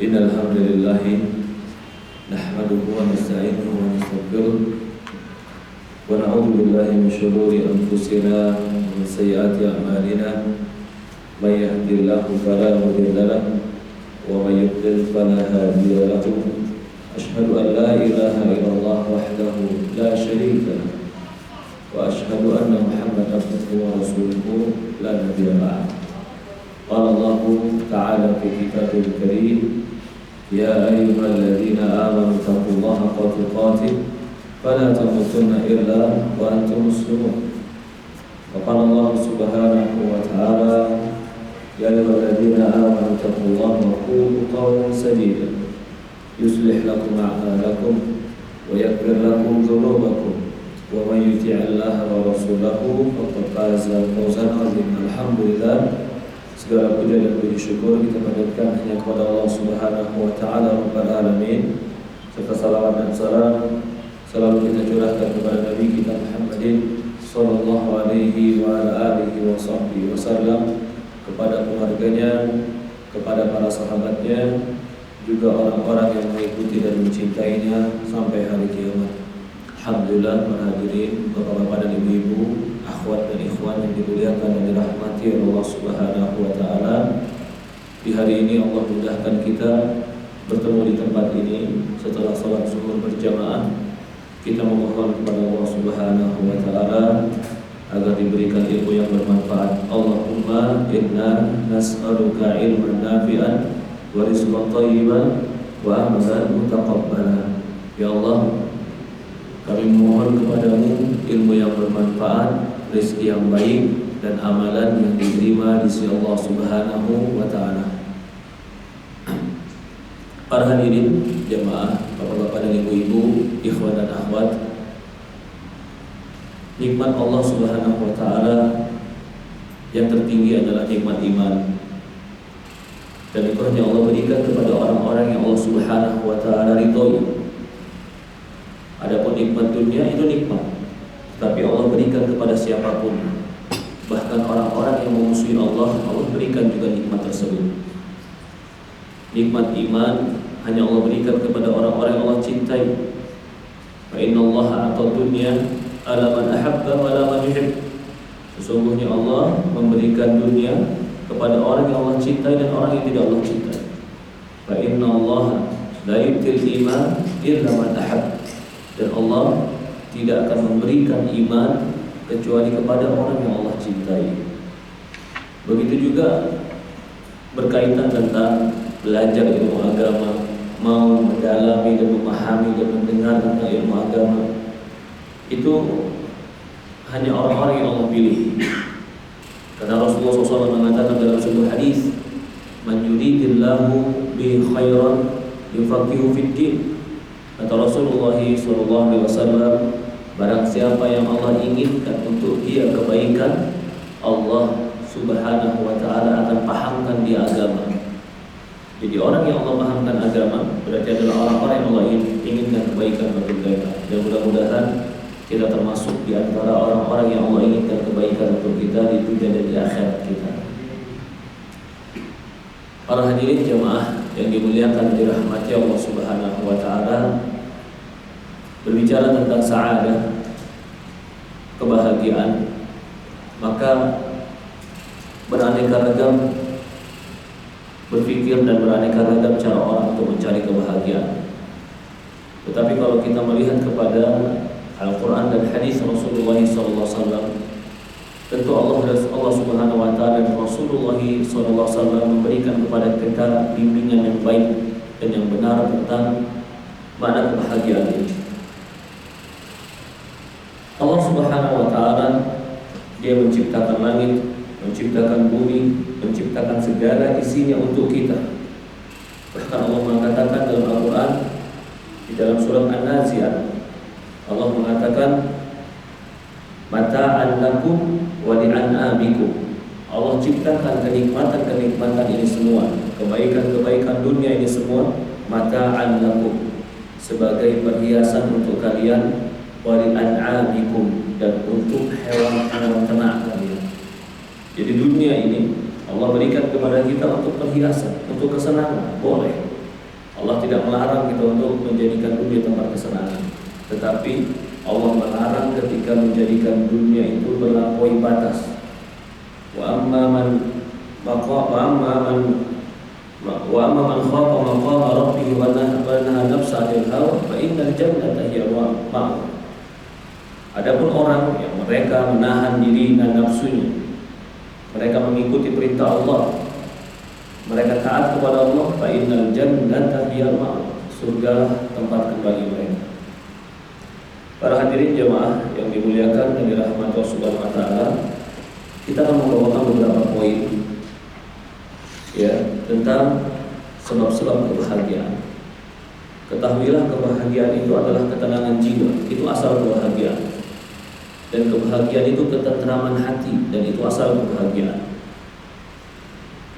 Innal hamdalillah nahmaduhu wa nasta'inuhu wa nastaghfiruh wa na'udzu billahi min shururi anfusina wa min sayyiati a'malina may yahdihillahu fala mudilla lahu wa may yudlil fala hadiya lahu asyhadu an la ilaha illallah wahdahu la syarika lahu wa asyhadu anna Muhammadan abduhu wa rasuluhu la nabiyya ba'd. Qala Allah ta'ala fi kitabil karim ya ayyuhalladzina amanu taqullaha haqqa tuqatih fala tamutunna illa wa antum muslimun. Wa qala Allah subhanahu wa ta'ala ya ayyuhalladzina amanu taqullaha wa qulu qawlan sadida yuslih lakum a'malakum wa yaghfir lakum dhunubakum wa man yuti'illaha wa rasulahu faqad faza fawzan 'aziman. Alhamdulillah, segala puja dan puji syukur kita panjatkan hanya kepada Allah Subhanahu wa taala Rabbul alamin, serta salawat dan salam selalu kita curahkan kepada Nabi kita Muhammadin sallallahu alaihi wa ala alihi wa sahbihi wasallam, kepada keluarganya, kepada para sahabatnya, juga orang-orang yang mengikuti dan mencintainya sampai hari kiamat. Alhamdulillah, para hadirin, bapak-bapak dan ibu-ibu, akhwat dan ikhwan yang dimuliakan dan dirahmati oleh Allah Subhanahu wa taala. Di hari ini Allah mudahkan kita bertemu di tempat ini setelah salat zuhur berjamaah. Kita memohon kepada Allah Subhanahu wa taala agar diberikan ilmu yang bermanfaat. Allahumma inna nas'aluka ilman nafi'an wa rizqan thayyiban wa amalan mutaqabbala. Ya Allah, kami memohon kepadamu ilmu yang bermanfaat, rezeki yang baik, dan amalan yang diterima di sisi Allah Subhanahu wa taala. Para hadirin jamaah, bapak-bapak dan ibu-ibu, ikhwan dan akhwat, nikmat Allah Subhanahu wa taala yang tertinggi adalah nikmat iman. Dan itu hanya Allah berikan kepada orang-orang yang Allah Subhanahu wa taala ridhoi. Adapun nikmat dunia itu nikmat, tapi Allah berikan kepada siapapun. Bahkan orang-orang yang memusuhi Allah, Allah berikan juga nikmat tersebut. Nikmat iman hanya Allah berikan kepada orang-orang yang Allah cintai. Fa innallaha a'ta dunya ala man ahabba wa ala man yuhib. Sesungguhnya Allah memberikan dunia kepada orang yang Allah cintai dan orang yang tidak Allah cintai. Fa innallaha la yu'til iman illa man ahabba. Dan Allah tidak akan memberikan iman kecuali kepada orang yang Allah cintai. Begitu juga berkaitan tentang belajar ilmu agama, mau mendalami dan memahami dan mendengar tentang ilmu agama, itu hanya orang-orang yang Allah pilih. Karena Rasulullah SAW mengatakan dalam sebuah hadis, "Man yuridillahu bihi khairan yufaqihu fid din." Kata Rasulullah SAW, barang siapa yang Allah inginkan untuk dia kebaikan, Allah Subhanahu wa ta'ala akan pahamkan dia agama. Jadi orang yang Allah pahamkan agama berarti adalah orang-orang yang Allah inginkan kebaikan bagi mereka. Dan mudah-mudahan kita termasuk di antara orang-orang yang Allah inginkan kebaikan untuk kita di dunia dan di akhirat kita. Para hadirin jamaah yang dimuliakan dan dirahmati Allah Subhanahu wa taala, berbicara tentang sa'adah, kebahagiaan, maka beraneka ragam berpikir dan beraneka ragam cara orang untuk mencari kebahagiaan. Tetapi kalau kita melihat kepada Al-Quran dan hadis Rasulullah SAW, tentu Allah Subhanahu wa taala dan Rasulullah SAW memberikan kepada kita bimbingan yang baik dan yang benar tentang mana kebahagiaan ini. Allah Subhanahu wa taala, Dia menciptakan langit, menciptakan bumi, menciptakan segala isinya untuk kita. Bahkan Allah mengatakan dalam Al-Quran di dalam surah An-Nazi'at, Allah mengatakan mata'an lakum wa li'an'amikum. Allah ciptakan kenikmatan-kenikmatan ini semua, kebaikan-kebaikan dunia ini semua, mata'an lakum, sebagai perhiasan untuk kalian, wa li'an'amikum, dan untuk hewan-hewan ternak kalian. Jadi dunia ini Allah berikan kepada kita untuk perhiasan, untuk kesenangan, boleh. Allah tidak melarang kita untuk menjadikan dunia tempat kesenangan, tetapi Allah melarang ketika menjadikan dunia itu melampaui batas. Wa amma man khafa maqama rabbih wa nahaa nafsa 'anil hawa fa innal jannata hiya ma'wa. Adapun orang yang mereka menahan diri dan nafsunya, mereka mengikuti perintah Allah, mereka taat kepada Allah, fa innal jannata hiya ma'wa, surga tempat kembali mereka. Para hadirin jemaah yang dimuliakan dan dirahmati Allah Subhanahu wa taala, kita akan membawakan beberapa poin ya tentang sebab-sebab kebahagiaan. Ketahuilah kebahagiaan itu adalah ketenangan jiwa, itu asal kebahagiaan. Dan kebahagiaan itu ketentraman hati, dan itu asal kebahagiaan.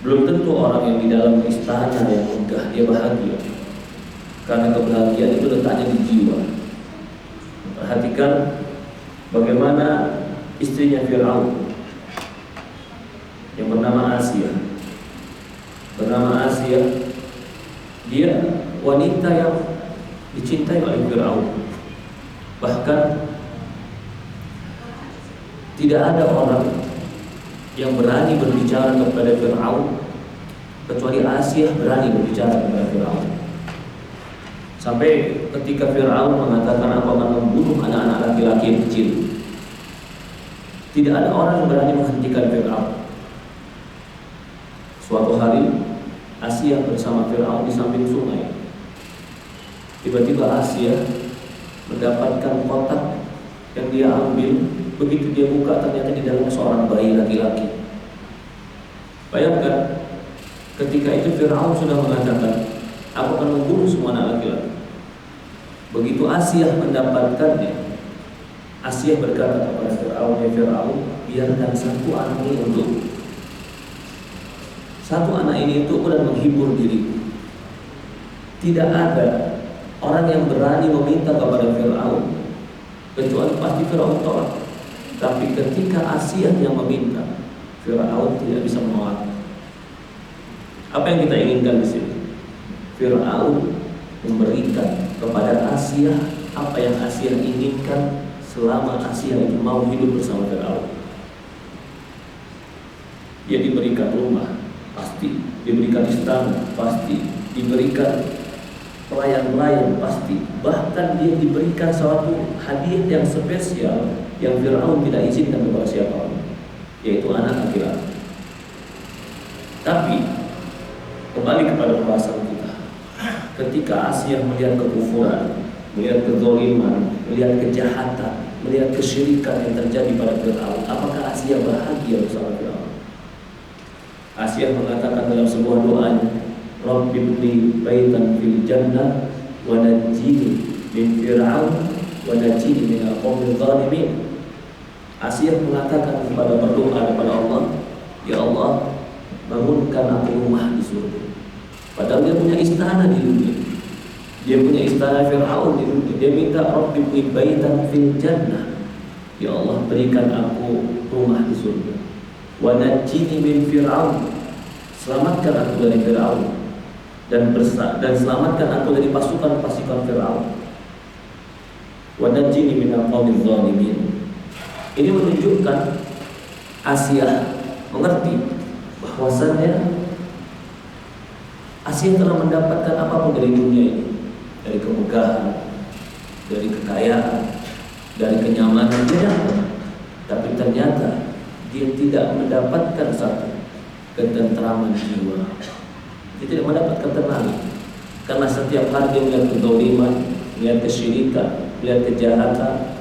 Belum tentu orang yang di dalam istana yang megah dia bahagia, karena kebahagiaan itu letaknya di jiwa. Perhatikan bagaimana istrinya Fir'aun yang bernama Asia. Dia wanita yang dicintai oleh Fir'aun. Bahkan tidak ada orang yang berani berbicara kepada Fir'aun kecuali Asia berani berbicara kepada Fir'aun. Sampai ketika Fir'aun mengatakan aku akan membunuh anak-anak laki-laki yang kecil, tidak ada orang yang berani menghentikan Fir'aun. Suatu hari Asia bersama Fir'aun di samping sungai. Tiba-tiba Asia mendapatkan kotak yang dia ambil. Begitu dia buka, ternyata di dalamnya seorang bayi laki-laki. Bayangkan, ketika itu Fir'aun sudah mengatakan aku akan membunuh semua anak laki-laki. Begitu Asia mendapatkannya, Asia berkata kepada Fir'aun, ya Fir'aun, biarkan satu anak ini untukku. Satu anak ini untukku dan menghibur diriku. Tidak ada orang yang berani meminta kepada Fir'aun, kecuali pasti Fir'aun tolak. Tapi ketika Asia yang meminta, Fir'aun tidak bisa menolak. Apa yang kita inginkan di sini? Fir'aun memberikan kepada Asia apa yang Asia inginkan selama Asia itu mau hidup bersama Fir'aun. Dia diberikan rumah, pasti. Diberikan istana, pasti. Diberikan pelayan-pelayan, pasti. Bahkan dia diberikan suatu hadiah yang spesial yang Fir'aun tidak izinkan kepada siapapun, yaitu anak laki-laki. Tapi kembali kepada pembahasan kita. Ketika Asia melihat kekufuran, melihat kezaliman, melihat kejahatan, melihat kesyirikan yang terjadi pada Fir'aun, apakah Asia bahagia bersama Fir'aun? Asia mengatakan dalam sebuah doanya, Rabbibni baitan fil jannah wa najjini min Fir'aun wa najjini min al-qawmil zalimin. Asia mengatakan berdoa kepada Allah, ya Allah, bangunkan aku rumah di surga. Padahal dia punya istana di dunia, dia punya istana Fir'aun di dunia. Dia minta Rabbibni baitan fil jannah, ya Allah berikan aku rumah di surga. Wa najjini min Fir'aun, selamatkan aku dari Fir'aun, dan selamatkan aku dari pasukan-pasukan Fir'aun. Wa najjini min al-qawmil zalimin. Ini menunjukkan Asia mengerti bahwasannya Asia telah mendapatkan apapun dari dunia ini, dari kemegahan, dari kekayaan, dari kenyamanan dia dapat. Tapi ternyata dia tidak mendapatkan satu ketentraman jiwa. Dia tidak mendapat ketenangan, karena setiap hari dia melihat kezaliman, melihat kesyirikan, melihat kejahatan.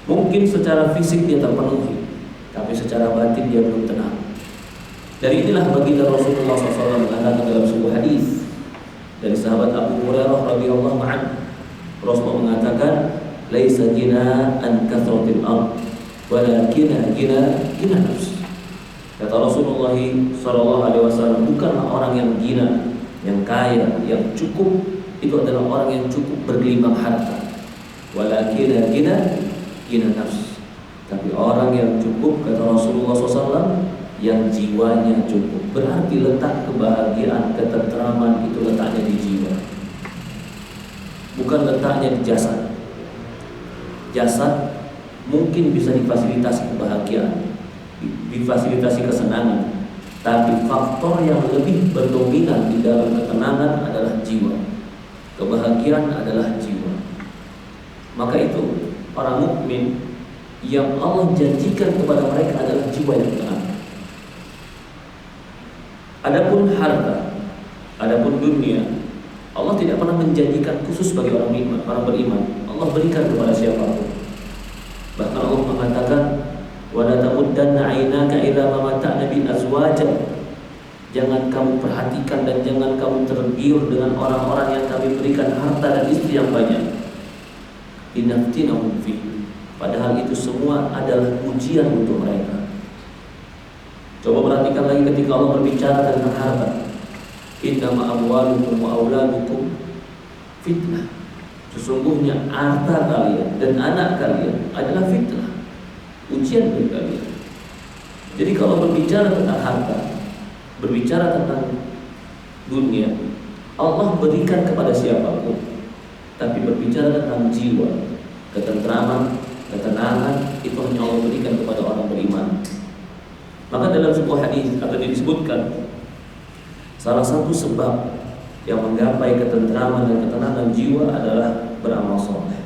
Mungkin secara fisik dia terpenuhi, tapi secara batin dia belum tenang. Dari inilah baginda Rasulullah SAW mengatakan dalam sebuah hadis dari sahabat Abu Hurairah radhiyallahu anhu, Rasulullah mengatakan, "Laisa ghina an kathratil ard, walakin ghina nafs." Kata Rasulullah SAW, bukanlah orang yang gina, yang kaya, yang cukup, itu adalah orang yang cukup bergelimang harta. Walakin ghina nafs. Tapi orang yang cukup, kata Rasulullah SAW, yang jiwanya cukup. Berarti letak kebahagiaan, ketentraman itu letaknya di jiwa, bukan letaknya di jasad. Jasad mungkin bisa difasilitasi kebahagiaan, difasilitasi kesenangan, tapi faktor yang lebih berdominan di dalam ketenangan adalah jiwa. Kebahagiaan adalah jiwa. Maka itu orang mukmin yang Allah janjikan kepada mereka adalah jiwa yang tenang. Adapun harta, adapun dunia, Allah tidak pernah menjanjikan khusus bagi orang beriman. Allah berikan kepada siapapun. Bahkan Allah mengatakan, "Wa la tamuddanna 'ainaka ila ma mata'na bi azwajan." Jangan kamu perhatikan dan jangan kamu tergiur dengan orang-orang yang kami berikan harta dan istri yang banyak. Linaftinahum fi. Padahal itu semua adalah ujian untuk mereka. Coba perhatikan lagi ketika Allah berbicara tentang harta. Innama amwalukum wa auladukum fitnah. Sesungguhnya harta kalian dan anak kalian adalah fitnah, ujian bagi kalian. Jadi kalau berbicara tentang harta, berbicara tentang dunia, Allah berikan kepada siapapun. Tapi berbicara tentang jiwa, ketentraman, ketenangan, itu hanya Allah berikan kepada orang beriman. Maka dalam sebuah hadis atau disebutkan, salah satu sebab yang menggapai ketentraman dan ketenangan jiwa adalah beramal soleh.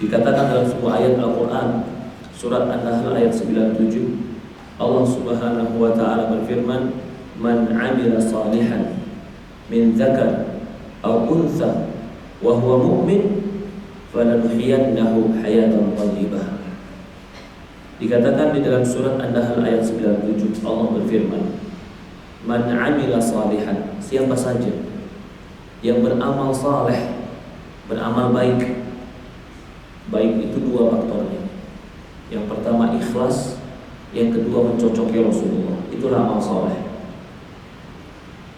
Dikatakan dalam sebuah ayat Al-Quran, surat An-Nahl ayat 97, Allah Subhanahu wa ta'ala berfirman, "Man 'amila salihan min dzakar aw untha wa huwa mu'min falanuhyiyannahu hayatan thayyibah." Dikatakan di dalam surat An-Nahl ayat 97, Allah berfirman, "Man 'amila salihan," siapa saja yang beramal saleh, beramal baik. Baik itu dua faktornya. Yang pertama ikhlas, yang kedua mencocoki Rasulullah. Itulah amal saleh.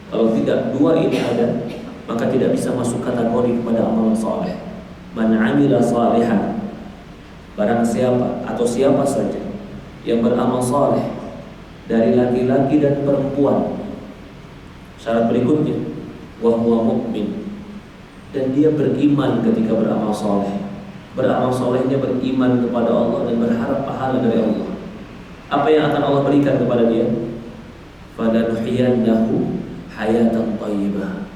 Kalau tidak dua ini ada, maka tidak bisa masuk kategori kepada amal saleh. Man 'amila salihan, barang siapa atau siapa saja yang beramal saleh dari laki-laki dan perempuan. Syarat berikutnya, wa huwa mu'min, dan dia beriman ketika beramal saleh. Beramal salehnya beriman kepada Allah dan berharap pahala dari Allah. Apa yang akan Allah berikan kepada dia? Falanuhyiyannahu hayatan thayyibah.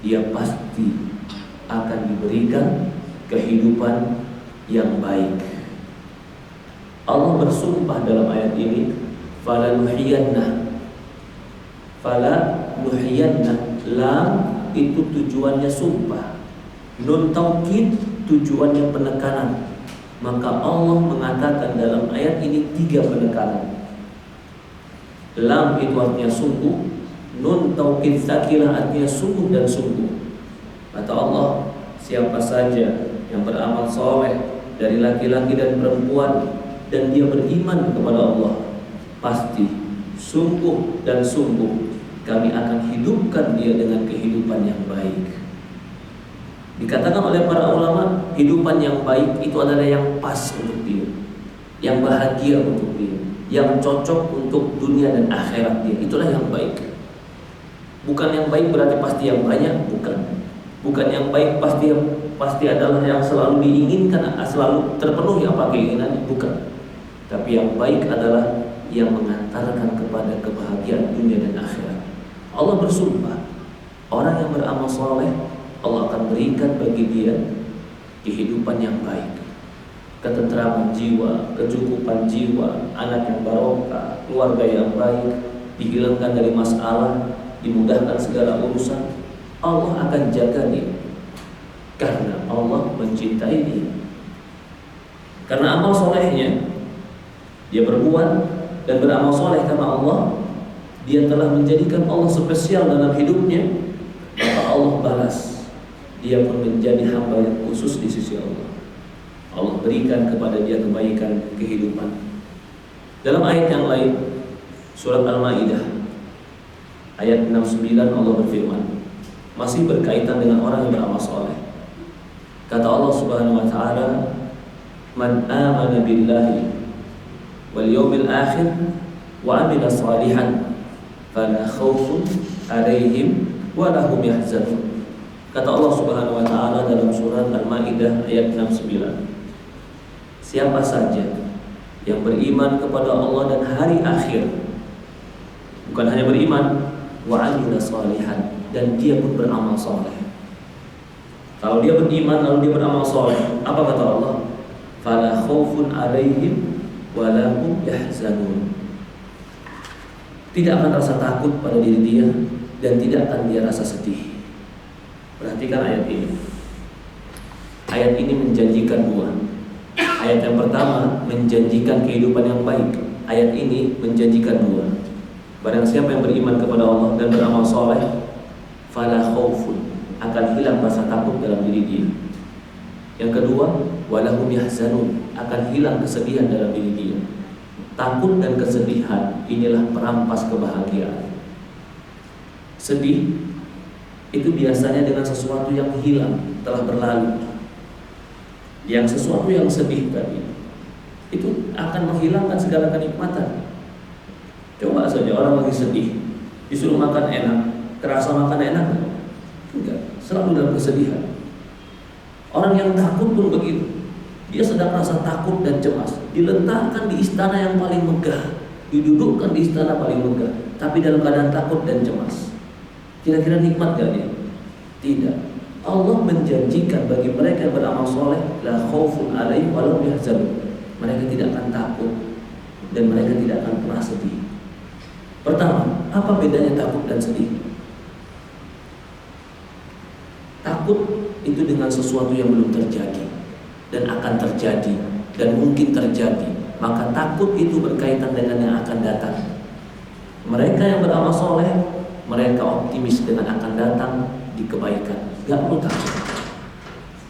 Dia pasti akan diberikan kehidupan yang baik. Allah bersumpah dalam ayat ini, falanuhyiyanna. Falanuhyiyanna, lam itu tujuannya sumpah, nun taukid tujuannya penekanan. Maka Allah mengatakan dalam ayat ini 3 penekanan. Lam itu artinya sungguh, nun taukid sakilah artinya sungguh dan sungguh. Kata Allah, siapa saja yang beramal soleh dari laki-laki dan perempuan dan dia beriman kepada Allah, pasti sungguh dan sungguh kami akan hidupkan dia dengan kehidupan yang baik. Dikatakan oleh para ulama, kehidupan yang baik itu adalah yang pas untuk dia, yang bahagia untuk dia, yang cocok untuk dunia dan akhirat dia. Itulah yang baik. Bukan yang baik berarti pasti yang banyak, bukan. Bukan yang baik pasti adalah yang selalu diinginkan, selalu terpenuhi apa keinginannya, bukan. Tapi yang baik adalah yang mengantarkan kepada kebahagiaan dunia dan akhirat. Allah bersumpah, orang yang beramal soleh Allah akan berikan bagi dia kehidupan yang baik, ketentraman jiwa, kecukupan jiwa, anak yang barokah, keluarga yang baik, dihilangkan dari masalah, dimudahkan segala urusan. Allah akan jaga dia karena Allah mencintai dia. Karena amal solehnya dia berbuat dan beramal soleh karena Allah, dia telah menjadikan Allah spesial dalam hidupnya, maka Allah balas. Dia pun menjadi hamba yang khusus di sisi Allah. Allah berikan kepada dia kebaikan kehidupan. Dalam ayat yang lain, surat Al-Maidah ayat 69, Allah berfirman, masih berkaitan dengan orang yang beramal soleh. Kata Allah Subhanahu wa ta'ala, man amana billahi wal yaumil akhir wa amila salihan fala khaufun 'alaihim wa lahum yahzanun. Kata Allah Subhanahu wa taala dalam surat Al-Maidah ayat 69. Siapa saja yang beriman kepada Allah dan hari akhir, bukan hanya beriman, wa amila salihan, dan dia pun beramal saleh. Kalau dia beriman lalu dia beramal saleh, apa kata Allah? Fala khaufun 'alaihim wa lahum yahzanun. Tidak akan rasa takut pada diri dia dan tidak akan dia rasa sedih. Perhatikan ayat ini. Ayat ini menjanjikan dua. Ayat yang pertama menjanjikan kehidupan yang baik. Ayat ini menjanjikan dua. Barang siapa yang beriman kepada Allah dan beramal soleh, fala khaufun, akan hilang rasa takut dalam diri dia. Yang kedua, walahum yahzanun, akan hilang kesedihan dalam diri dia. Takut dan kesedihan inilah perampas kebahagiaan. Sedih itu biasanya dengan sesuatu yang hilang, telah berlalu. Yang sesuatu yang sedih tadi itu akan menghilangkan segala kenikmatan. Coba saja orang lagi sedih, disuruh makan enak, kerasa makan enak? Enggak, selalu dalam kesedihan. Orang yang takut pun begitu. Dia sedang rasa takut dan cemas, diletakkan di istana yang paling megah, didudukkan di istana paling megah, tapi dalam keadaan takut dan cemas. Kira-kira nikmat gak dia? Tidak. Allah menjanjikan bagi mereka yang beramal soleh, la khaufun 'alaihim wa lahum yahzanun. Mereka tidak akan takut dan mereka tidak akan pernah sedih. Pertama, apa bedanya takut dan sedih? Takut itu dengan sesuatu yang belum terjadi dan akan terjadi dan mungkin terjadi. Maka takut itu berkaitan dengan yang akan datang. Mereka yang beramal soleh, mereka optimis dengan akan datang di kebaikan. Gak perlu takut.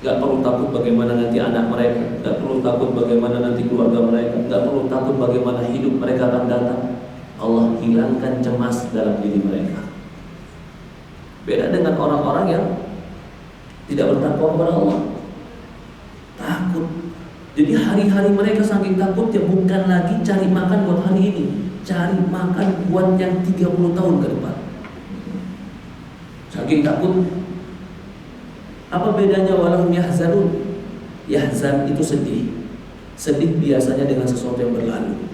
Gak perlu takut bagaimana nanti anak mereka, gak perlu takut bagaimana nanti keluarga mereka, gak perlu takut bagaimana hidup mereka akan datang. Allah hilangkan cemas dalam diri mereka. Beda dengan orang-orang yang tidak bertakwa kepada Allah. Takut. Jadi hari-hari mereka saking takutnya bukan lagi cari makan buat hari ini, cari makan buat yang 30 tahun ke depan. Saking takut. Apa bedanya walahum yahzanun? Yahzan itu sedih. Sedih biasanya dengan sesuatu yang berlalu.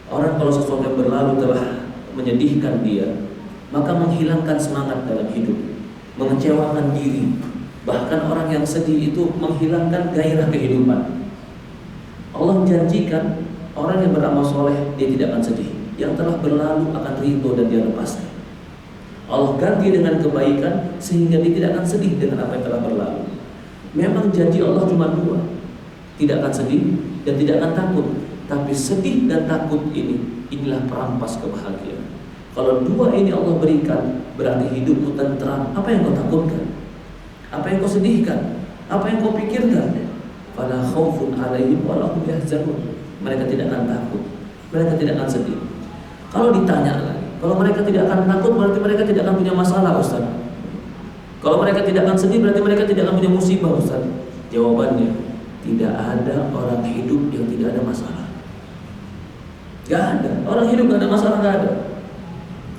Orang kalau sesuatu yang berlalu telah menyedihkan dia, maka menghilangkan semangat dalam hidup, mengecewakan diri. Bahkan orang yang sedih itu menghilangkan gairah kehidupan. Allah menjanjikan orang yang beramal soleh dia tidak akan sedih. Yang telah berlalu akan ridho dan dia lepaskan. Allah ganti dengan kebaikan sehingga dia tidak akan sedih dengan apa yang telah berlalu. Memang janji Allah cuma dua, tidak akan sedih dan tidak akan takut. Tapi sedih dan takut inilah perampas kebahagiaan. Kalau dua ini Allah berikan, berarti hidupmu tentram. Apa yang kau takutkan? Apa yang kau sedihkan? Apa yang kau pikirkan? Fala khaufun 'alaihim wa lahum yahzanun. Mereka tidak akan takut, mereka tidak akan sedih. Kalau ditanya lagi, kalau mereka tidak akan takut, berarti mereka tidak akan punya masalah, Ustaz. Kalau mereka tidak akan sedih, berarti mereka tidak akan punya musibah, Ustaz. Jawabannya, tidak ada orang hidup yang tidak ada masalah. Gak ada. Orang hidup gak ada masalah, gak ada.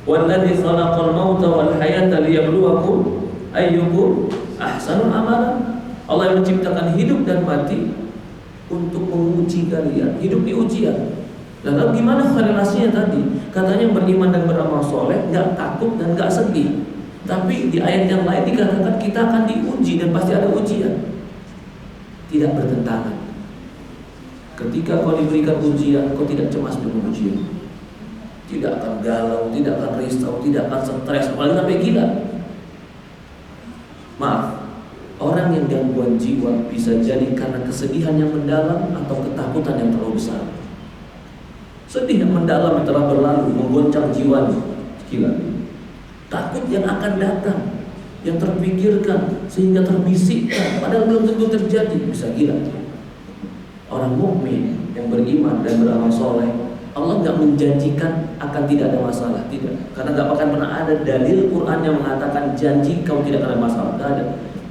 Walladzi khalaqal mauta wal hayata liyabluwakum ayyukum ahsanul amala. Allah yang menciptakan hidup dan mati untuk menguji kalian. Hidup di ujian. Lalu gimana korelasinya tadi? Katanya beriman dan beramal soleh, gak takut dan gak sedih. Tapi di ayat yang lain dikatakan kita akan diuji dan pasti ada ujian. Tidak bertentangan. Ketika kau diberikan ujian, kau tidak cemas dengan ujian. Tidak akan galau, tidak akan risau, tidak akan stres, apalagi sampai gila. Maaf, orang yang gangguan jiwa bisa jadi karena kesedihan yang mendalam atau ketakutan yang terlalu besar. Sedih yang mendalam yang telah berlalu menggoncang jiwanya, gila. Takut yang akan datang, yang terpikirkan sehingga terbisikkan, padahal belum tentu terjadi, bisa gila. Orang mukmin yang beriman dan beramal soleh, Allah nggak menjanjikan akan tidak ada masalah, tidak. Karena nggak akan pernah ada dalil Quran yang mengatakan janji kau tidak akan ada masalah, nggak ada.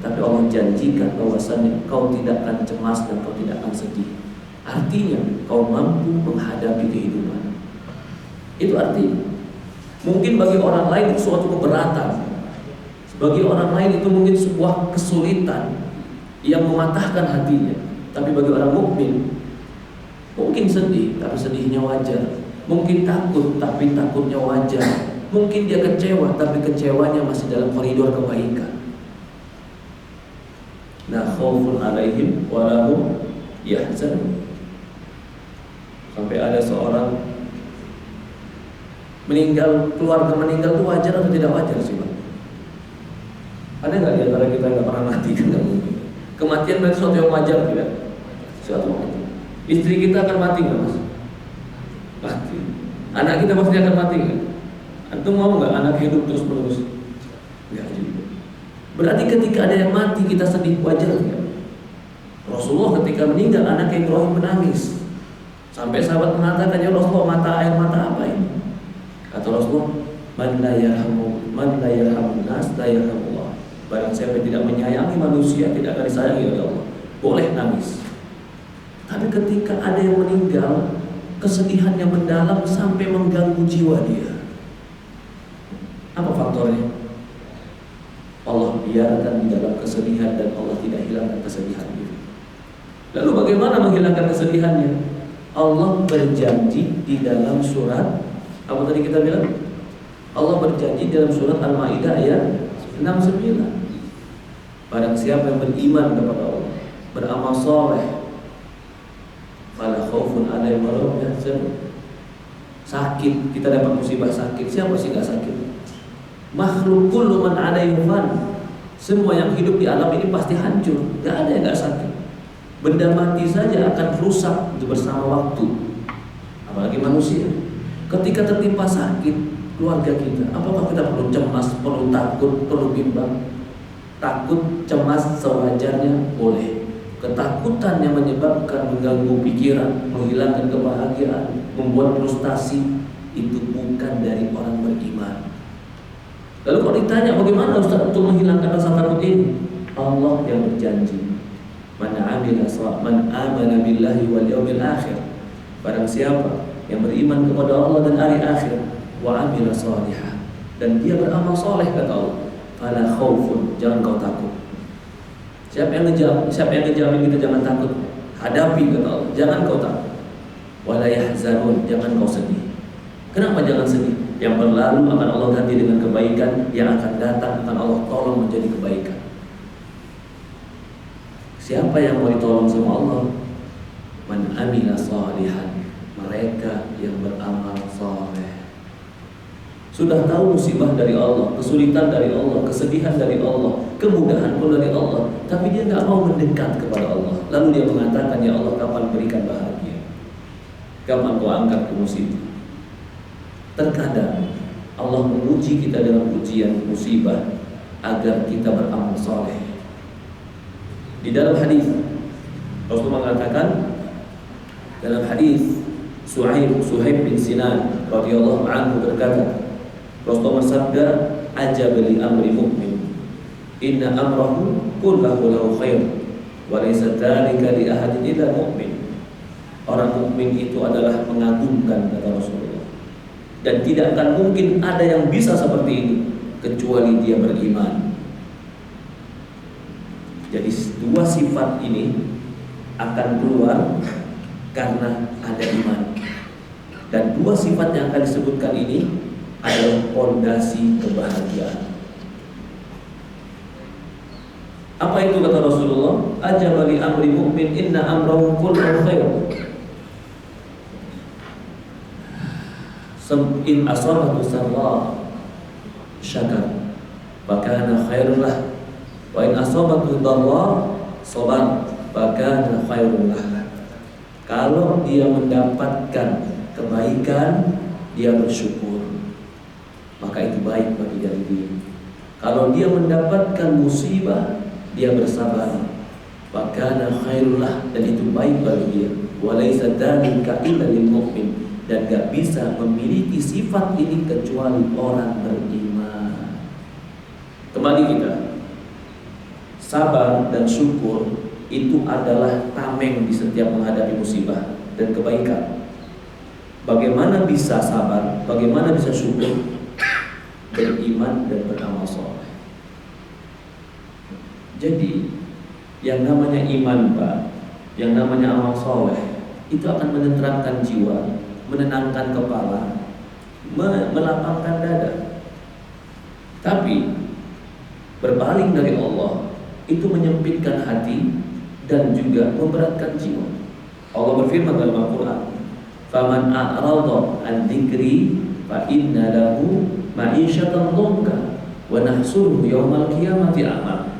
Tapi Allah janjikan bahwasannya kau tidak akan cemas dan kau tidak akan sedih. Artinya kau mampu menghadapi kehidupan. Itu artinya. Mungkin bagi orang lain itu suatu keberatan, bagi orang lain itu mungkin sebuah kesulitan yang mematahkan hatinya. Tapi bagi orang mukmin mungkin sedih, tapi sedihnya wajar. Mungkin takut, tapi takutnya wajar. Mungkin dia kecewa, tapi kecewanya masih dalam koridor kebaikan. La khaufun alaihim wa lahum yahzanun. Sampai ada seorang meninggal, keluarga meninggal itu wajar atau tidak wajar sih Pak? Ada nggak di antara kita nggak pernah mati? Kan nggak mungkin. Kematian berarti sesuatu yang wajar tidak? Sesuatu yang wajar. Istri kita akan mati nggak Mas? Mati. Anak kita pasti akan mati nggak? Antum mau nggak anak hidup terus menerus? Nggak juga. Berarti ketika ada yang mati kita sedih, wajar nggak? Rasulullah ketika meninggal anaknya Ibrahim menangis. Sampai sahabat mengatakan, ya Rasulullah, air mata apa ini? Kata Rasulullah, man la yarhamun nas la yarhamullah. Barang siapa yang tidak menyayangi manusia tidak akan disayangi oleh Allah. Boleh nangis. Tapi ketika ada yang meninggal, kesedihannya mendalam sampai mengganggu jiwa dia. Apa faktornya? Allah biarkan di dalam kesedihan dan Allah tidak hilangkan kesedihan itu. Lalu bagaimana menghilangkan kesedihannya? Allah berjanji di dalam surat, apa tadi kita bilang? Allah berjanji dalam surat Al-Maidah ayat 69. Barang siapa yang beriman kepada Allah, beramal soleh, fala khaufun alaihim wa lahum yahzanun. Sakit, kita dapat musibah sakit. Siapa sih nggak sakit? Makhluk kullu man alaihi fan. Semua yang hidup di alam ini pasti hancur. Nggak ada yang nggak sakit. Benda mati saja akan rusak bersama waktu. Apalagi manusia. Ketika tertimpa sakit keluarga kita, apakah kita perlu cemas, perlu takut, perlu bimbang? Takut, cemas sewajarnya boleh. Ketakutan yang menyebabkan mengganggu pikiran, menghilangkan kebahagiaan, membuat frustasi, itu bukan dari orang beriman. Lalu kalau ditanya bagaimana Ustaz untuk menghilangkan rasa takut ini? Allah yang berjanji, man amana billahi wal yawmil akhir. Barang siapa yang beriman kepada Allah dan hari akhir, wa amila salihah, dan dia beramal soleh, kata Allah, fala khaufun, jangan kau takut. Siapa yang ngejamin kita jangan takut? Hadapi, kata Allah, jangan kau takut. Wala yahzanun, jangan kau sedih. Kenapa jangan sedih? Yang berlalu akan Allah ganti dengan kebaikan, yang akan datang akan Allah tolong menjadi kebaikan. Siapa yang mau ditolong sama Allah? Man amila salihan, mereka yang beramal saleh. Sudah tahu musibah dari Allah, kesulitan dari Allah, kesedihan dari Allah, kemudahan pun dari Allah, tapi dia nggak mau mendekat kepada Allah. Lalu dia mengatakan, ya Allah, kapan berikan bahagia? Kapan kau angkat ke musibah? Terkadang Allah menguji kita dengan ujian musibah agar kita beramal saleh. Di dalam hadis Rasulullah mengatakan, dalam hadis Suhaib bin Sinan radhiyallahu anhu berkata, Rasulullah bersabda, ajab li amri mu'min, inna amrahu kullahu lahu khair, wa laysa dzalika li ahadin illa mu'min. Orang mukmin itu adalah mengagumkan, kata Rasulullah, dan tidak akan mungkin ada yang bisa seperti ini kecuali dia beriman. Jadi dua sifat ini akan keluar karena ada iman. Dan dua sifat yang akan disebutkan ini adalah fondasi kebahagiaan. Apa itu kata Rasulullah? Ajaba li amri mu'min, inna amrahu kulluhu khair. In asabatu sarra syakar, fakana khairun lah. Wa in asabatu dharra sabar, fakana khairun lah. Kalau dia mendapatkan kebaikan, dia bersyukur, maka itu baik bagi dia. Kalau dia mendapatkan musibah, dia bersabar, fakana khairun lah, dan itu baik bagi dia. Wa laisa dzalika illa lil mu'min, dan gak bisa memiliki sifat ini kecuali orang beriman. Kembali kita, sabar dan syukur itu adalah tameng di setiap menghadapi musibah dan kebaikan. Bagaimana bisa sabar, bagaimana bisa syukur? Beriman dan beramal soleh. Jadi yang namanya iman, Pak, yang namanya amal soleh itu akan menenteramkan jiwa, menenangkan kepala, melapangkan dada. Tapi berpaling dari Allah itu menyempitkan hati dan juga memberatkan jiwa. Allah berfirman dalam Al-Quran, "Faman a'rada an dzikri fa inna lahu ma'isyatan dhanka wa nahsuruhu yaumal qiyamati a'ma."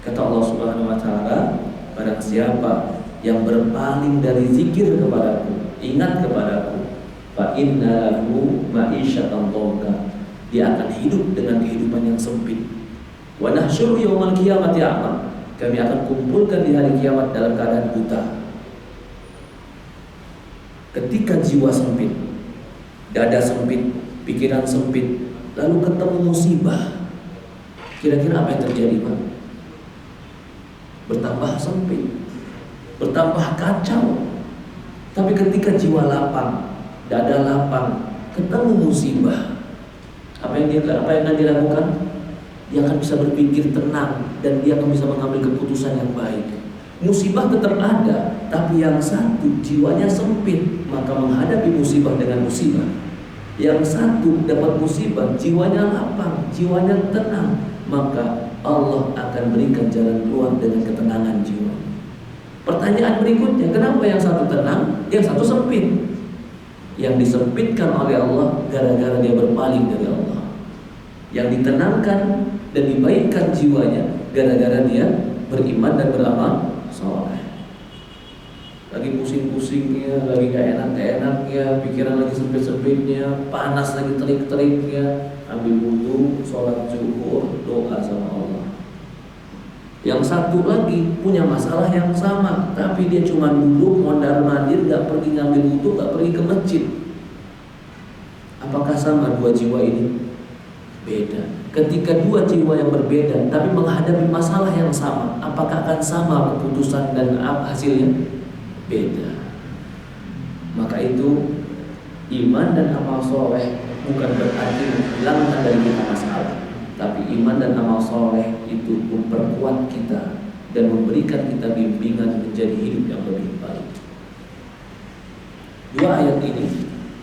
Kata Allah Subhanahu wa taala, barang siapa yang berpaling dari zikir kepadaku, ingat kepadaku, fa inna lahu ma'isyatan dhanka, dia akan hidup dengan kehidupan yang sempit. Wa nahsyuru yaumal qiyamati a'ma, kami akan kumpulkan di hari kiamat dalam keadaan buta. Ketika jiwa sempit, dada sempit, pikiran sempit, lalu ketemu musibah, kira-kira apa yang terjadi, Pak? Bertambah sempit, bertambah kacau. Tapi ketika jiwa lapang, dada lapang, ketemu musibah, apa yang akan dilakukan? Dia akan bisa berpikir tenang dan dia akan bisa mengambil keputusan yang baik. Musibah tetap ada, tapi yang satu jiwanya sempit, maka menghadapi musibah dengan musibah. Yang satu dapat musibah, jiwanya lapang, jiwanya tenang, maka Allah akan berikan jalan keluar dengan ketenangan jiwa. Pertanyaan berikutnya, kenapa yang satu tenang, yang satu sempit? Yang disempitkan oleh Allah gara-gara dia berpaling dari Allah. Yang ditenangkan dan dibaikkan jiwanya gara-gara dia beriman dan beramal soleh. Lagi pusing-pusingnya, lagi gak enak-enaknya, pikiran lagi sempit-sempitnya, panas lagi terik-teriknya, ambil wudu, sholat zuhur, doa sama Allah. Yang satu lagi punya masalah yang sama, tapi dia cuma duduk mondar-mandir, gak pergi ngambil wudu, gak pergi ke masjid. Apakah sama dua jiwa ini? Beda. Ketika dua jiwa yang berbeda tapi menghadapi masalah yang sama, apakah akan sama keputusan dan hasilnya? Beda. Maka itu iman dan amal soleh bukan berarti menghilangkan dari kita masalah, tapi iman dan amal soleh itu memperkuat kita dan memberikan kita bimbingan menjadi hidup yang lebih baik. Dua ayat ini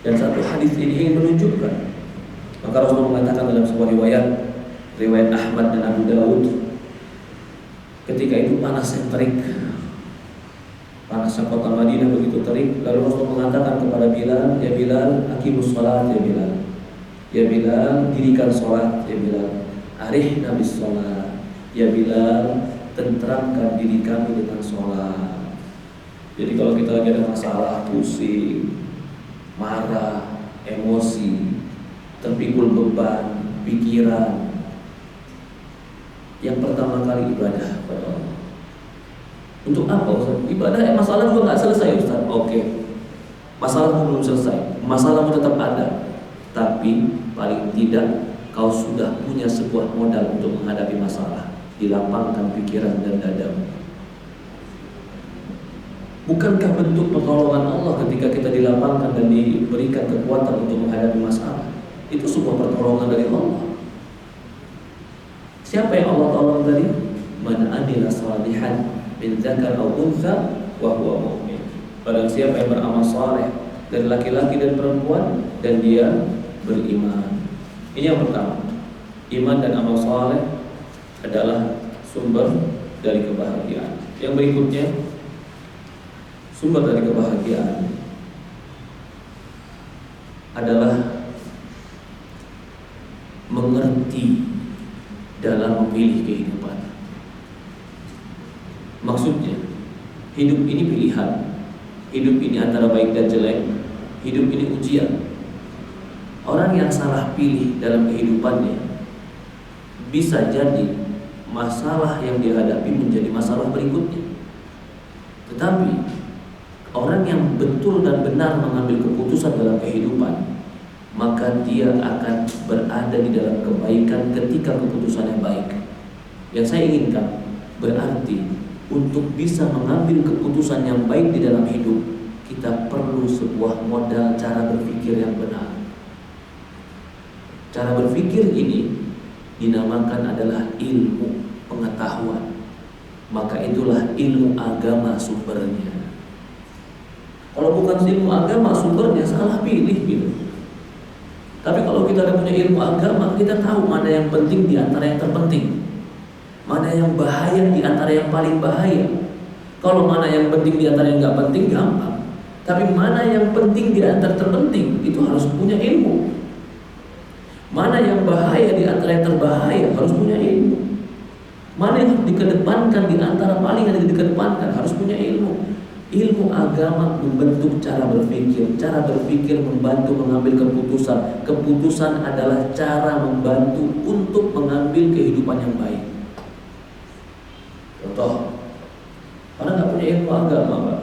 dan satu hadis ini ingin menunjukkan. Maka Rasulullah mengatakan dalam sebuah riwayat Ahmad dan Abu Dawud, ketika itu panas yang terik, panasnya kota Madinah begitu terik, lalu Rasulullah mengatakan kepada Bilal, "Ya Bilal, aqimus shalat ya Bilal. Ya Bilal, dirikan salat ya Bilal. Arihna bis shalat. Ya Bilal, tenteramkan diri kami dengan salat." Jadi kalau kita lagi ada masalah, pusing, marah, emosi, terpikul beban, pikiran, yang pertama kali ibadah kepada Allah. Untuk apa Ustaz? Ibadah, masalah juga gak selesai Ustaz. Oke, masalahmu belum selesai, masalahmu tetap ada, tapi paling tidak kau sudah punya sebuah modal untuk menghadapi masalah. Dilapangkan pikiran dan dadamu. Bukankah bentuk pertolongan Allah ketika kita dilapangkan dan diberikan kekuatan untuk menghadapi masalah? Itu sebuah pertolongan dari Allah. Siapa yang Allah tolong tadi? Man amila salihan min dzakar aw untha wa huwa mu'min. Barang siapa yang beramal saleh dari laki-laki dan perempuan dan dia beriman. Ini yang pertama. Iman dan amal saleh adalah sumber dari kebahagiaan. Yang berikutnya, sumber dari kebahagiaan adalah mengerti dalam memilih kehidupan. Maksudnya, hidup ini pilihan. Hidup ini antara baik dan jelek. Hidup ini ujian. Orang yang salah pilih dalam kehidupannya bisa jadi masalah yang dihadapi menjadi masalah berikutnya. Tetapi orang yang betul dan benar mengambil keputusan dalam kehidupan, maka dia akan berada di dalam kebaikan ketika keputusannya baik. Yang saya inginkan berarti untuk bisa mengambil keputusan yang baik di dalam hidup, kita perlu sebuah modal cara berpikir yang benar. Cara berpikir ini dinamakan adalah ilmu pengetahuan. Maka itulah ilmu agama sumbernya. Kalau bukan ilmu agama sumbernya, salah pilih gitu. Tapi kalau kita ada punya ilmu agama, kita tahu mana yang penting di antara yang terpenting, mana yang bahaya di antara yang paling bahaya. Kalau mana yang penting di antara yang nggak penting, gampang. Tapi mana yang penting di antara terpenting, itu harus punya ilmu. Mana yang bahaya di antara yang terbahaya, harus punya ilmu. Mana yang harus dikedepankan di antara paling yang dikedepankan, harus punya ilmu. Ilmu agama membentuk cara berpikir. Cara berpikir membantu mengambil keputusan. Keputusan adalah cara membantu untuk mengambil kehidupan yang baik. Contoh, orang nggak punya ilmu agama, Pak,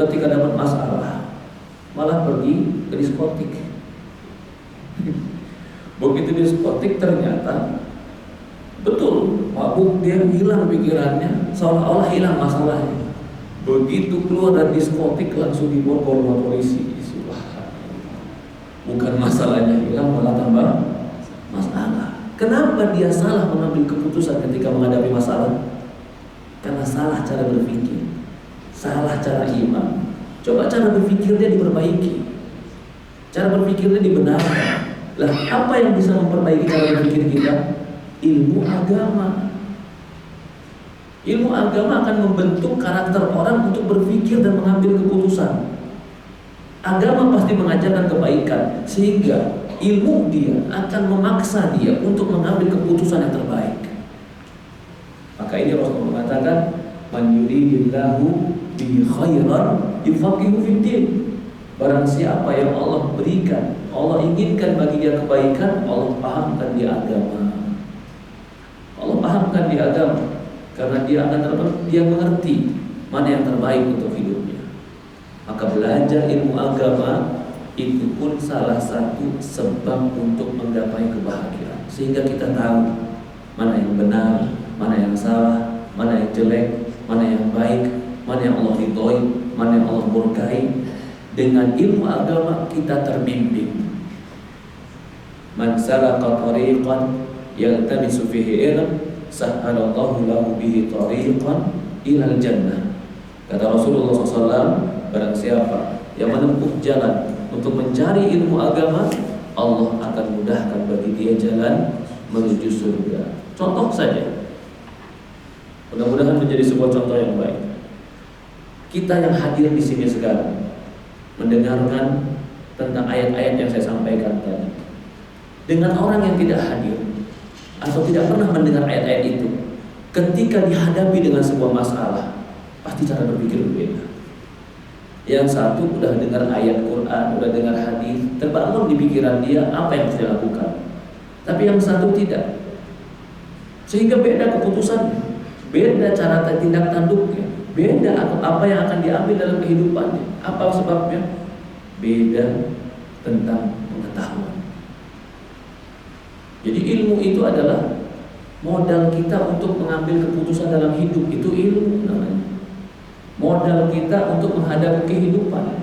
ketika dapat masalah malah pergi ke diskotik. Begitu diskotik ternyata betul mabuk, dia hilang pikirannya, seolah-olah hilang masalahnya. Begitu keluar dari diskotik langsung dibawa ke polisi. Bukan masalahnya hilang, malah tambah masalah. Kenapa dia salah mengambil keputusan ketika menghadapi masalah? Karena salah cara berpikir, salah cara iman. Coba cara berpikirnya diperbaiki, cara berpikirnya dibenarkan. Lah, apa yang bisa memperbaiki cara berpikir kita? Ilmu agama. Ilmu agama akan membentuk karakter orang untuk berpikir dan mengambil keputusan. Agama pasti mengajarkan kebaikan, sehingga ilmu dia akan memaksa dia untuk mengambil keputusan yang terbaik. Maka ini Rasulullah mengatakan, "Man yuridillahu bihi khairan yufaqihu fiddin." Barang siapa yang Allah berikan, Allah inginkan bagi dia kebaikan, Allah pahamkan dia agama. Allah pahamkan dia agama. Karena dia mengerti mana yang terbaik untuk hidupnya. Maka belajar ilmu agama itu pun salah satu sebab untuk menggapai kebahagiaan. Sehingga kita tahu mana yang benar, mana yang salah, mana yang jelek, mana yang baik, mana yang Allah ridhoi, mana yang Allah murkai. Dengan ilmu agama kita terbimbing. Man salaka tariqan yaltamisu fihi ilm sahhalallahu lahu bihi tariqan ilal jannah. Kata Rasulullah SAW, barang siapa yang menempuh jalan untuk mencari ilmu agama, Allah akan mudahkan bagi dia jalan menuju surga. Contoh saja, mudah-mudahan menjadi sebuah contoh yang baik. Kita yang hadir di sini sekarang mendengarkan tentang ayat-ayat yang saya sampaikan tadi, dengan orang yang tidak hadir atau tidak pernah mendengar ayat-ayat itu, ketika dihadapi dengan sebuah masalah, pasti cara berpikir berbeda. Yang satu udah dengar ayat Quran, udah dengar hadis, terbangun di pikiran dia apa yang harus dilakukan. Tapi yang satu tidak, sehingga beda keputusannya, beda cara tindak tanduknya, beda apa yang akan diambil dalam kehidupannya. Apa sebabnya? Beda tentang pengetahuan. Jadi ilmu itu adalah modal kita untuk mengambil keputusan dalam hidup. Itu ilmu namanya. Modal kita untuk menghadapi kehidupan.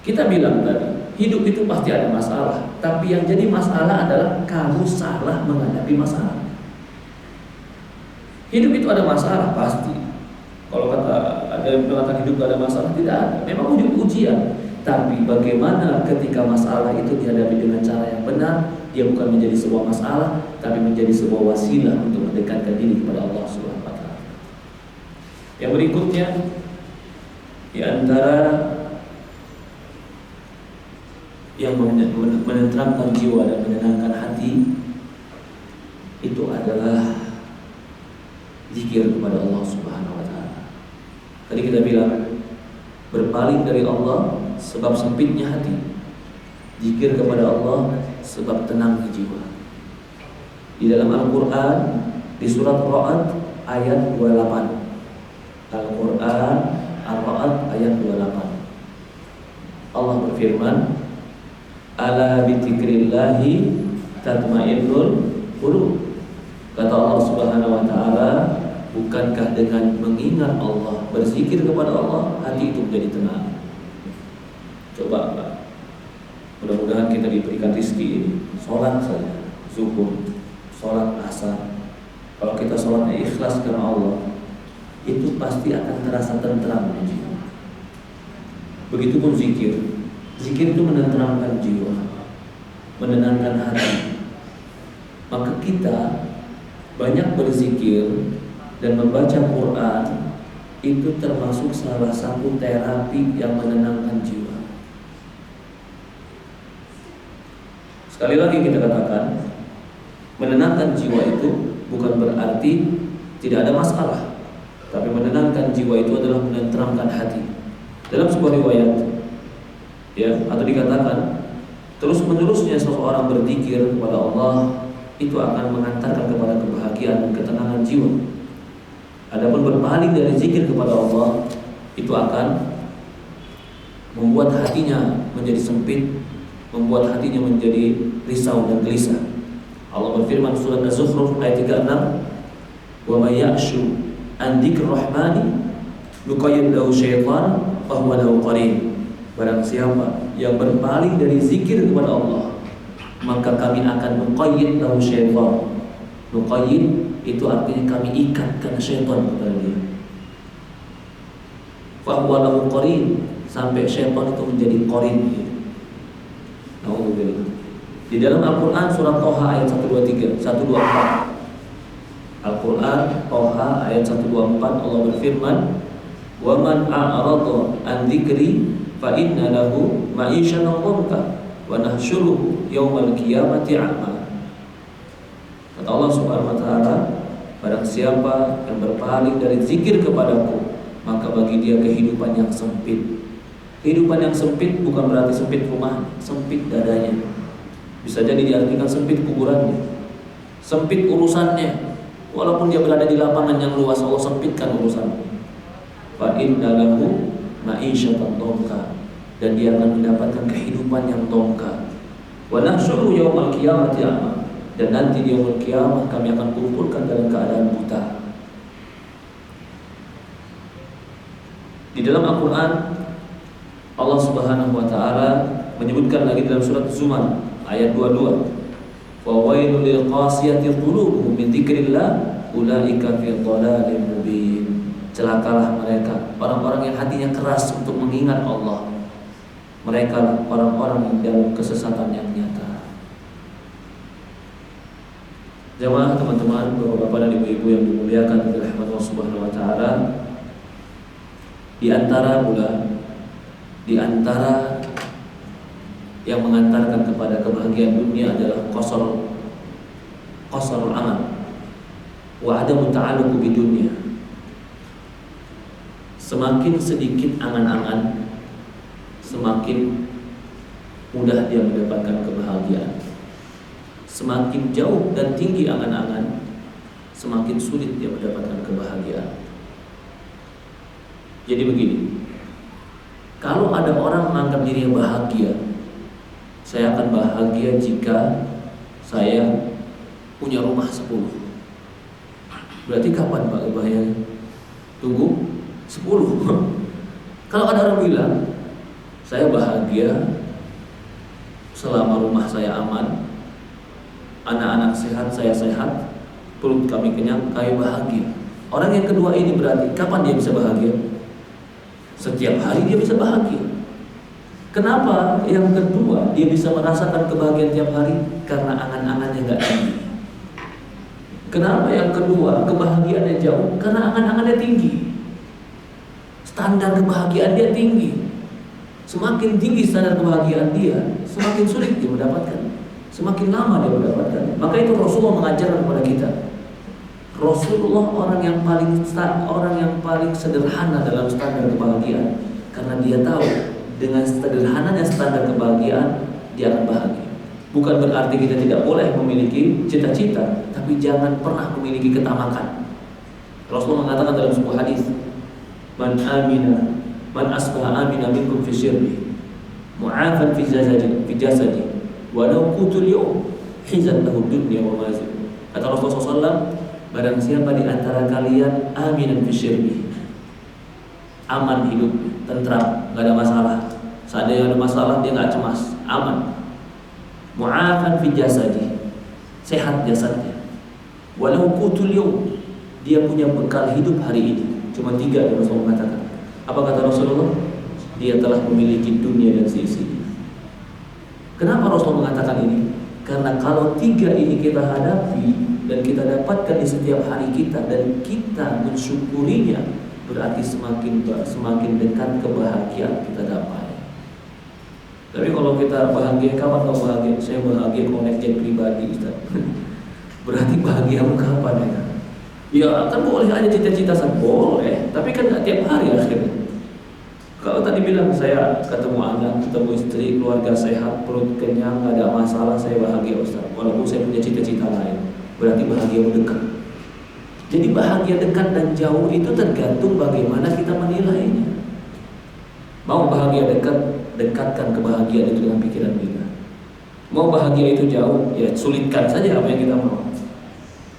Kita bilang tadi, hidup itu pasti ada masalah. Tapi yang jadi masalah adalah kamu salah menghadapi masalah. Hidup itu ada masalah pasti. Kalau kata ada yang mengatakan hidup tidak ada masalah, tidak ada. Memang hidup ujian. Tapi bagaimana ketika masalah itu dihadapi dengan cara yang benar, dia bukan menjadi sebuah masalah, tapi menjadi sebuah wasilah untuk mendekatkan diri kepada Allah Subhanahu wa taala. Yang berikutnya, di antara yang menenteramkan jiwa dan menenangkan hati itu adalah zikir kepada Allah Subhanahu wa taala. Tadi kita bilang berpaling dari Allah sebab sempitnya hati, zikir kepada Allah sebab tenangnya jiwa. Di dalam Al-Quran, di surat Ra'd ayat 28, Al-Quran Ar-Ra'd ayat 28, Allah berfirman, ala bidzikrillahi tatmainnul qulub. Kata Allah Subhanahu wa taala, Bukankah dengan mengingat Allah, berzikir kepada Allah, hati itu menjadi tenang? Coba Pak, mudah-mudahan kita diberikan rezeki ini. Sholat saja, zuhur, sholat asar. Kalau kita sholatnya ikhlas karena Allah, itu pasti akan terasa tentram di jiwa. Begitupun zikir. Zikir itu menenteramkan jiwa, menenangkan hati. Maka kita banyak berzikir dan membaca Quran itu termasuk salah satu terapi yang menenangkan jiwa. Sekali lagi kita katakan, menenangkan jiwa itu bukan berarti tidak ada masalah, tapi menenangkan jiwa itu adalah menenteramkan hati. Dalam sebuah riwayat, ya, atau dikatakan terus menerusnya seseorang berzikir kepada Allah itu akan mengantarkan kepada kebahagiaan dan ketenangan jiwa. Adapun berpaling dari zikir kepada Allah itu akan membuat hatinya menjadi sempit, membuat hatinya menjadi risau dan gelisah. Allah berfirman surat Az-Zukhruf ayat 36, "Wa may ya'shu an dzikrir rahmani nuqayyid lahu syaitan fa huwa lahu qarin." Barang siapa yang berpaling dari zikir kepada Allah, maka kami akan nuqayyid lahu syaitan. Nuqayyid itu artinya kami ikat karena syaitan kepada dia. Fa huwa lahu qarin, sampai syaitan itu menjadi qarin. Alhamdulillah. Di dalam Al-Quran surat Toha ayat 124 Al-Quran Toha ayat 124 Allah berfirman, "Wa man a'rada an dzikri fa inna lahu ma'isyatan dhanka wa nahsyuruhu yaumal qiyamati a'ma." Kata Allah Subhanahu wa taala, barang siapa yang berpaling dari zikir kepadaku, maka bagi dia kehidupan yang sempit. Kehidupan yang sempit bukan berarti sempit rumah, sempit dadanya. Bisa jadi diartikan sempit kuburannya, sempit urusannya. Walaupun dia berada di lapangan yang luas, Allah sempitkan urusannya. Fa inna lahu ma'isyatan dhanka, dan dia akan mendapatkan kehidupan yang dhanka. Wa nahsyuru yaumal qiyamati a'ma, dan nanti di yaumul qiyamah kami akan kumpulkan dalam keadaan buta. Di dalam Al-Quran Allah Subhanahu wa taala menyebutkan lagi dalam surat Zumar ayat 22, "Wa wailul lil qasiyati qulubuhum min dzikrillah ulaika fi dhalalin mubin." Celakalah mereka, orang-orang yang hatinya keras untuk mengingat Allah. Mereka orang-orang yang dalam kesesatan yang nyata. Jamaah, teman-teman, bapak-bapak dan ibu-ibu yang dimuliakan oleh rahmat Allah Subhanahu wa taala, di antara yang mengantarkan kepada kebahagiaan dunia adalah qasarul amal wa adamu ta'alluq bi dunya. Semakin sedikit angan-angan, semakin mudah dia mendapatkan kebahagiaan. Semakin jauh dan tinggi angan-angan, semakin sulit dia mendapatkan kebahagiaan. Jadi begini, kalau ada orang menganggap dirinya bahagia, saya akan bahagia jika saya punya rumah 10. Berarti kapan Pak kebahagiaan? Tunggu 10. Kalau ada orang bilang, saya bahagia selama rumah saya aman, anak-anak sehat, saya sehat, perut kami kenyang, kami bahagia. Orang yang kedua ini berarti kapan dia bisa bahagia? Setiap hari dia bisa bahagia. Kenapa yang kedua dia bisa merasakan kebahagiaan tiap hari? Karena angan-angannya nggak tinggi. Kenapa yang kedua kebahagiaannya jauh? Karena angan-angannya tinggi. Standar kebahagiaan dia tinggi. Semakin tinggi standar kebahagiaan dia, semakin sulit dia mendapatkan. Semakin lama dia mendapatkan. Maka itu Rasulullah mengajarkan kepada kita. Rasulullah orang yang paling sederhana dalam standar kebahagiaan, karena dia tahu dengan sederhananya standar kebahagiaan dia akan bahagia. Bukan berarti kita tidak boleh memiliki cita-cita, tapi jangan pernah memiliki ketamakan. Rasulullah mengatakan dalam sebuah hadis, man asbaha amina minkum fi sirri mu'afan fi jasadi walau qutul yawm hizat lahu dunya wa ma zid. Kata Rasulullah SAW, barang siapa di antara kalian aminan fi syirbi, aman hidup, tentram, nggak ada masalah. Seandainya ada masalah dia nggak cemas, aman. Mu'afan fi jasadi, sehat jasadnya. Walau qutul yawm, dia punya bekal hidup hari ini. Cuma 3 yang Rasulullah mengatakan. Apa kata Rasulullah? Dia telah memiliki dunia dan seisinya. Kenapa Rasulullah mengatakan ini? Karena kalau 3 ini kita hadapi dan kita dapatkan di setiap hari kita dan kita mensyukurinya, berarti semakin dekat kebahagiaan kita dapat. Tapi kalau kita bahagia, kapan kau bahagia? Saya bahagia connect jet pribadi, Ustaz. Berarti bahagiamu kapan ya? Ya kan boleh aja cita-cita boleh, tapi kan nggak tiap hari akhirnya. Kalau tadi bilang saya ketemu anak, ketemu istri, keluarga sehat, perut kenyang, nggak ada masalah, saya bahagia Ustaz. Walaupun saya punya cita-cita lain, berarti bahagiamu dekat. Jadi bahagia dekat dan jauh itu tergantung bagaimana kita menilainya. Mau bahagia dekat, dekatkan kebahagiaan itu dengan pikiran kita. Mau bahagia itu jauh, ya sulitkan saja apa yang kita mau,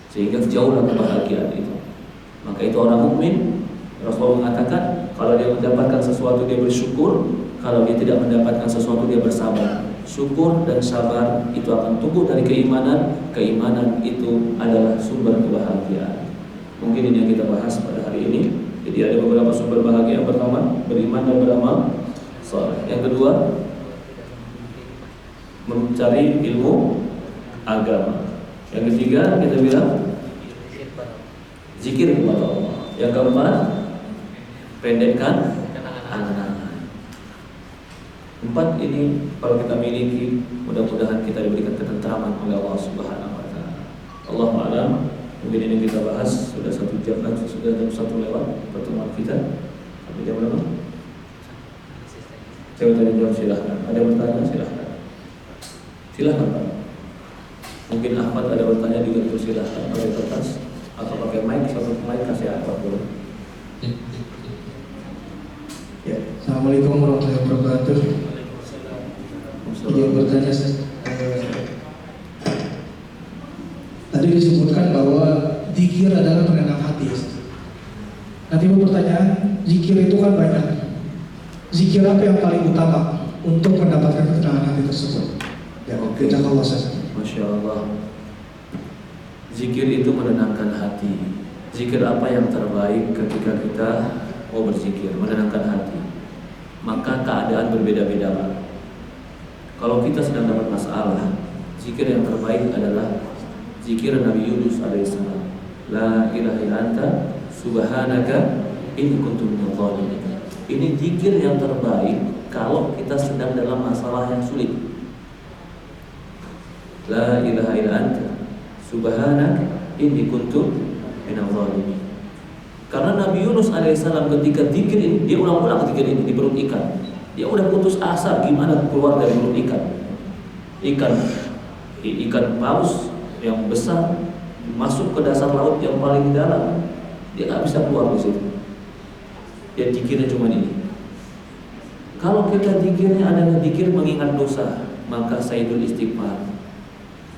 sehingga jauhlah kebahagiaan itu. Maka itu orang mukmin, Rasulullah mengatakan kalau dia mendapatkan sesuatu dia bersyukur, kalau dia tidak mendapatkan sesuatu dia bersabar. Syukur dan sabar itu akan tumbuh dari keimanan. Keimanan itu adalah sumber kebahagiaan. Mungkin ini yang kita bahas pada hari ini. Jadi ada beberapa sumber bahagia. Yang pertama, beriman dan beramal saleh. Yang kedua, mencari ilmu agama. Yang ketiga kita bilang zikir kepada Allah. Yang keempat, pendekkan angan-angan. 4 ini kalau kita miliki, mudah-mudahan kita diberikan ketentraman oleh Allah Subhanahu wa taala. Allahu a'lam. Mungkin ini kita bahas sudah 1 jam kan, sudah jam 1 lewat pertemuan kita. Sampai jam berapa? Saya tanya jawab, silahkan. Ada bertanya silahkan. Silahkan Pak. Mungkin Ahmad ada bertanya juga, silahkan pakai kertas atau pakai mic, satu mic kasih Ahmad dulu. Ya. Assalamualaikum warahmatullahi wabarakatuh. Dia bertanya, tadi disebutkan bahwa zikir adalah penenang hati. Nanti pertanyaan, zikir itu kan banyak. Zikir apa yang paling utama untuk mendapatkan ketenangan hati tersebut? Ya, jazakallah khairan. Masya Allah. Zikir itu menenangkan hati. Zikir apa yang terbaik ketika kita mau berzikir, menenangkan hati? Maka keadaan berbeda-beda Pak. Kalau kita sedang dapat masalah, zikir yang terbaik adalah zikir Nabi Yunus alaihissalam. La ilaha illa anta subhanaka inni kuntu minadh dhalimin. Ini zikir yang terbaik kalau kita sedang dalam masalah yang sulit. La ilaha illa anta subhanaka inni kuntu minadh dhalimin. Karena Nabi Yunus alaihissalam ketika zikir ini, dia ulang-ulang zikir ini di perut ikan. Dia udah putus asa gimana keluar dari perut ikan. Ikan paus yang besar masuk ke dasar laut yang paling dalam, dia nggak bisa keluar di situ. Dia zikirnya cuma ini. Kalau kita zikirnya adalah zikir mengingat dosa, maka sayyidul istighfar.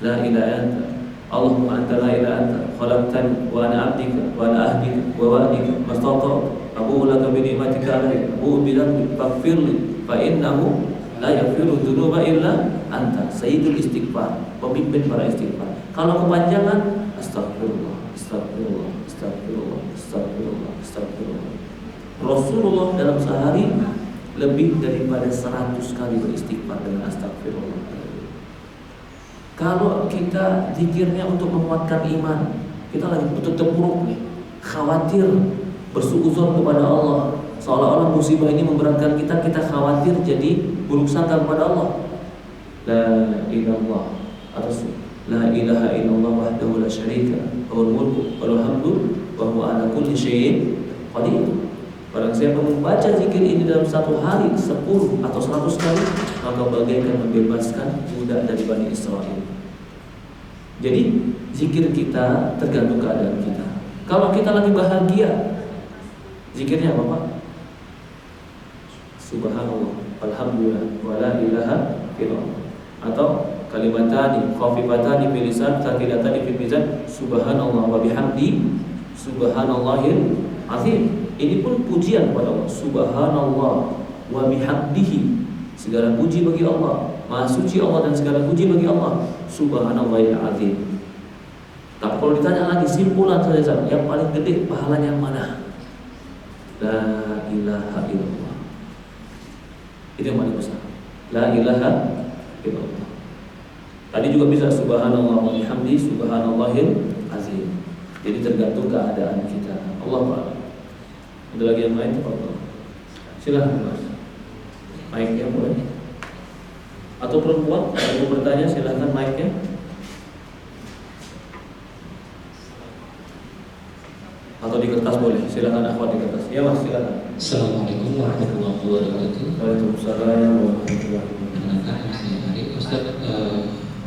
La ilaha illa Allahumma anta la ilaha anta khalaqtani wa ana 'abduka wa ana ahdika wa wa'dika mastata'tu abu'u laka bi ni'matika 'alayya abu'u bi dhanbi faghfirli fa innahu la yaghfiru dzunuba illa anta. Sayyidul istighfar, pemimpin para istighfar. Kalau kepanjangan astagfirullah, astagfirullah, astagfirullah, astagfirullah, astagfirullah. Rasulullah dalam sehari lebih daripada 100 kali beristighfar dengan astagfirullah. Kalau kita zikirnya untuk menguatkan iman, kita lagi betul terpuruk nih, khawatir, bersuuzon kepada Allah, seolah-olah musibah ini memberatkan kita, kita khawatir jadi buruk sangka kepada Allah. La ilallah atau la ilaha illallah wahdahu la syarika lahul mulku wa lahul hamdu wa huwa ala kulli syai'in qadir. Barang siapa membaca zikir ini dalam 1 hari 10 atau 100 kali, maka bagaikan membebaskan budak dari Bani Israel. Jadi zikir kita tergantung keadaan kita. Kalau kita lagi bahagia, zikirnya apa Pak? Subhanallah, alhamdulillah, wa la ilaha illallah. Atau kalimatani khafifatani fil lisan tsaqilatani fil mizan subhanallah wa bihamdi subhanallahil azim. Ini pun pujian kepada Allah. Subhanallah wa bihamdihi, segala puji bagi Allah, maha suci Allah dan segala puji bagi Allah. Subhanallahil azim. Tapi kalau ditanya lagi simpulan saja, yang paling gede pahalanya yang mana? La ilaha illallah. Itu yang paling besar. La ilaha illallah. Tadi juga bisa subhanallah wa bihamdi subhanallahil azim. Jadi tergantung keadaan kita. Allah Ta'ala. Ada lagi yang lain? Silahkan Mas. Mic-nya boleh. Atau perempuan yang mau bertanya silahkan mic-nya. Atau di kertas boleh. Silahkan akhwat di kertas. Ya Mas, silahkan. Assalamualaikum warahmatullahi wabarakatuh. Waalaikumsalam warahmatullahi wabarakatuh. Ustaz,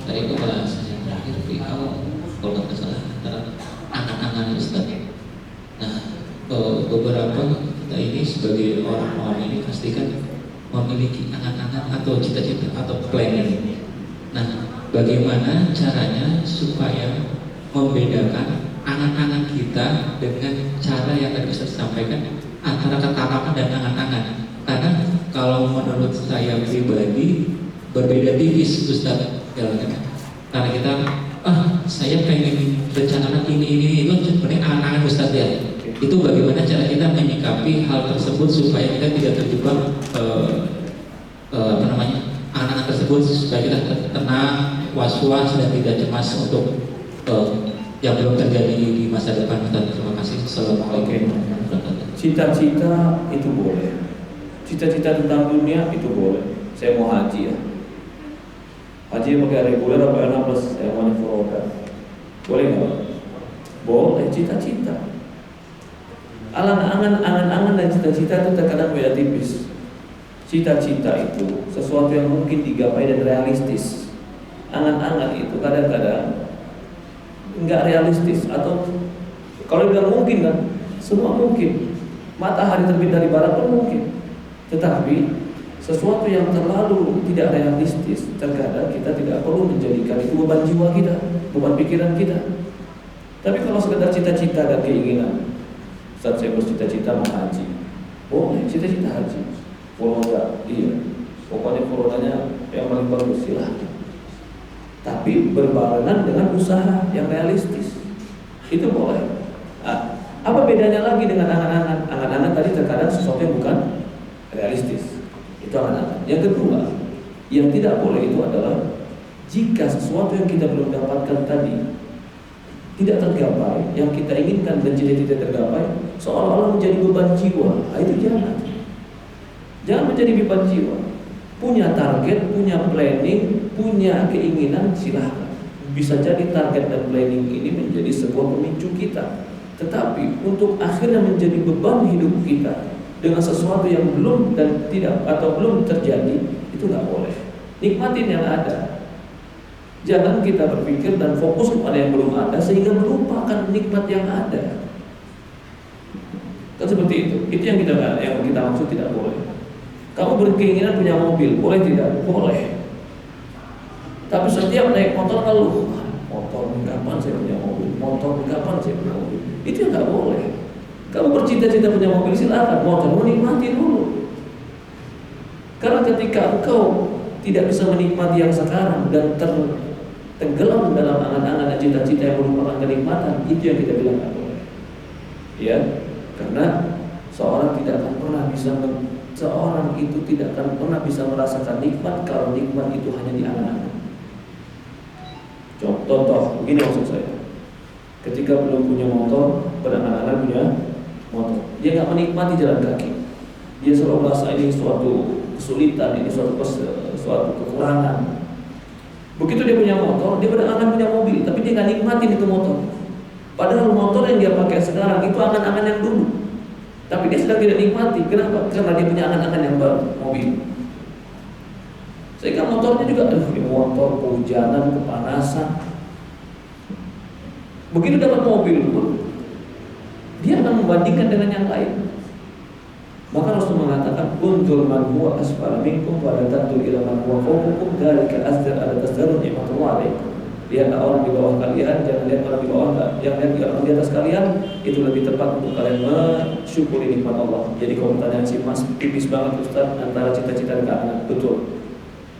tadi pembahasan yang terakhir di awal kalau nggak salah antara angan-angan Ustaz. Nah, beberapa kita ini sebagai orang awam ini pastikan memiliki angan-angan atau cita-cita atau planning. Nah, bagaimana caranya supaya membedakan angan-angan kita dengan cara yang tadi Ustaz sampaikan antara ketarapan dan angan-angan? Karena kalau menurut saya pribadi berbeda tipis Ustaz. Karena kita saya pengen rencanakan ini itu sebenarnya angan-angan Ustaz ya. Itu bagaimana cara kita menyikapi hal tersebut supaya kita tidak terjebak angan-angan tersebut, supaya kita tenang, was-was dan tidak cemas untuk yang belum terjadi di masa depan. Terima kasih. Assalamualaikum warahmatullahi wabarakatuh. Cita-cita itu boleh. Cita-cita tentang dunia itu boleh. Saya mau haji ya. Haji pakai reguler apa 16? Saya mau furoda. Boleh nggak? Boleh. Cita-cita. Angan-angan dan cita-cita itu terkadang beda tipis. Cita-cita itu sesuatu yang mungkin digapai dan realistis. Angan-angan itu kadang-kadang nggak realistis, atau kalau bilang mungkin kan, semua mungkin. Matahari terbit dari barat pun mungkin. Tetapi sesuatu yang terlalu tidak realistis, terkadang kita tidak perlu menjadikan itu beban jiwa kita, beban pikiran kita. Tapi kalau sekedar cita-cita dan keinginan, saat saya bercita-cita mau haji, boleh cita-cita haji, furoda, iya, pokoknya furodanya yang paling bagus silahkan. Tapi berbarengan dengan usaha yang realistis, itu boleh. Apa bedanya lagi dengan angan-angan? Angan-angan tadi terkadang sesuatu yang bukan realistis, itu angan-angan. Yang kedua, yang tidak boleh itu adalah jika sesuatu yang kita belum dapatkan tadi tidak tergapai, yang kita inginkan dan tidak tergapai, seolah-olah menjadi beban jiwa. Itu jangan menjadi beban jiwa. Punya target, punya planning, punya keinginan, silahkan. Bisa jadi target dan planning ini menjadi sebuah pemicu kita. Tetapi untuk akhirnya menjadi beban hidup kita dengan sesuatu yang belum dan tidak atau belum terjadi, itu nggak boleh. Nikmatin yang ada. Jangan kita berpikir dan fokus kepada yang belum ada sehingga melupakan nikmat yang ada. Kan seperti itu. Itu yang kita maksud tidak boleh. Kamu berkeinginan punya mobil, boleh tidak? Boleh. Tapi setiap naik motor ngeluh, motor kapan saya punya mobil? Motor kapan saya punya mobil? Itu yang nggak boleh. Kamu bercita-cita punya mobil, silakan. Motor menikmati dulu. Karena ketika engkau tidak bisa menikmati yang sekarang dan tenggelam dalam angan-angan dan cita-cita yang merupakan kenikmatan, itu yang kita bilang nggak boleh. Ya, karena seorang itu tidak akan pernah bisa merasakan nikmat kalau nikmat itu hanya di angan-angan. Contoh, begini maksud saya. Ketika belum punya motor, berangan-angan punya motor, dia nggak menikmati jalan kaki. Dia selalu merasa ini suatu kesulitan, ini suatu kekurangan. Begitu dia punya motor, dia berangan-angan punya mobil, tapi dia nggak nikmatin itu motor. Padahal motor yang dia pakai sekarang itu angan-angan yang dulu. Tapi dia sedang tidak nikmati. Kenapa? Karena dia punya angan-angan yang baru, mobil. Sehingga motornya juga, motor kehujanan, kepanasan. Begitu dapat mobil pun, dia akan membandingkan dengan yang lain. Maka Rasul mengatakan, "Unzur man huwa asfala minkum wa la tanzur ila man huwa fawqakum, dzalika azdar ala tasdarrun ni'mat alaikum. Lihatlah orang di bawah kalian, jangan lihat orang di bawah, jangan lihat orang di atas kalian. Itu lebih tepat untuk kalian mensyukuri nikmat Allah. Jadi kalau pertanyaan si Mas, tipis banget Ustaz antara cita-cita dan angan. Betul.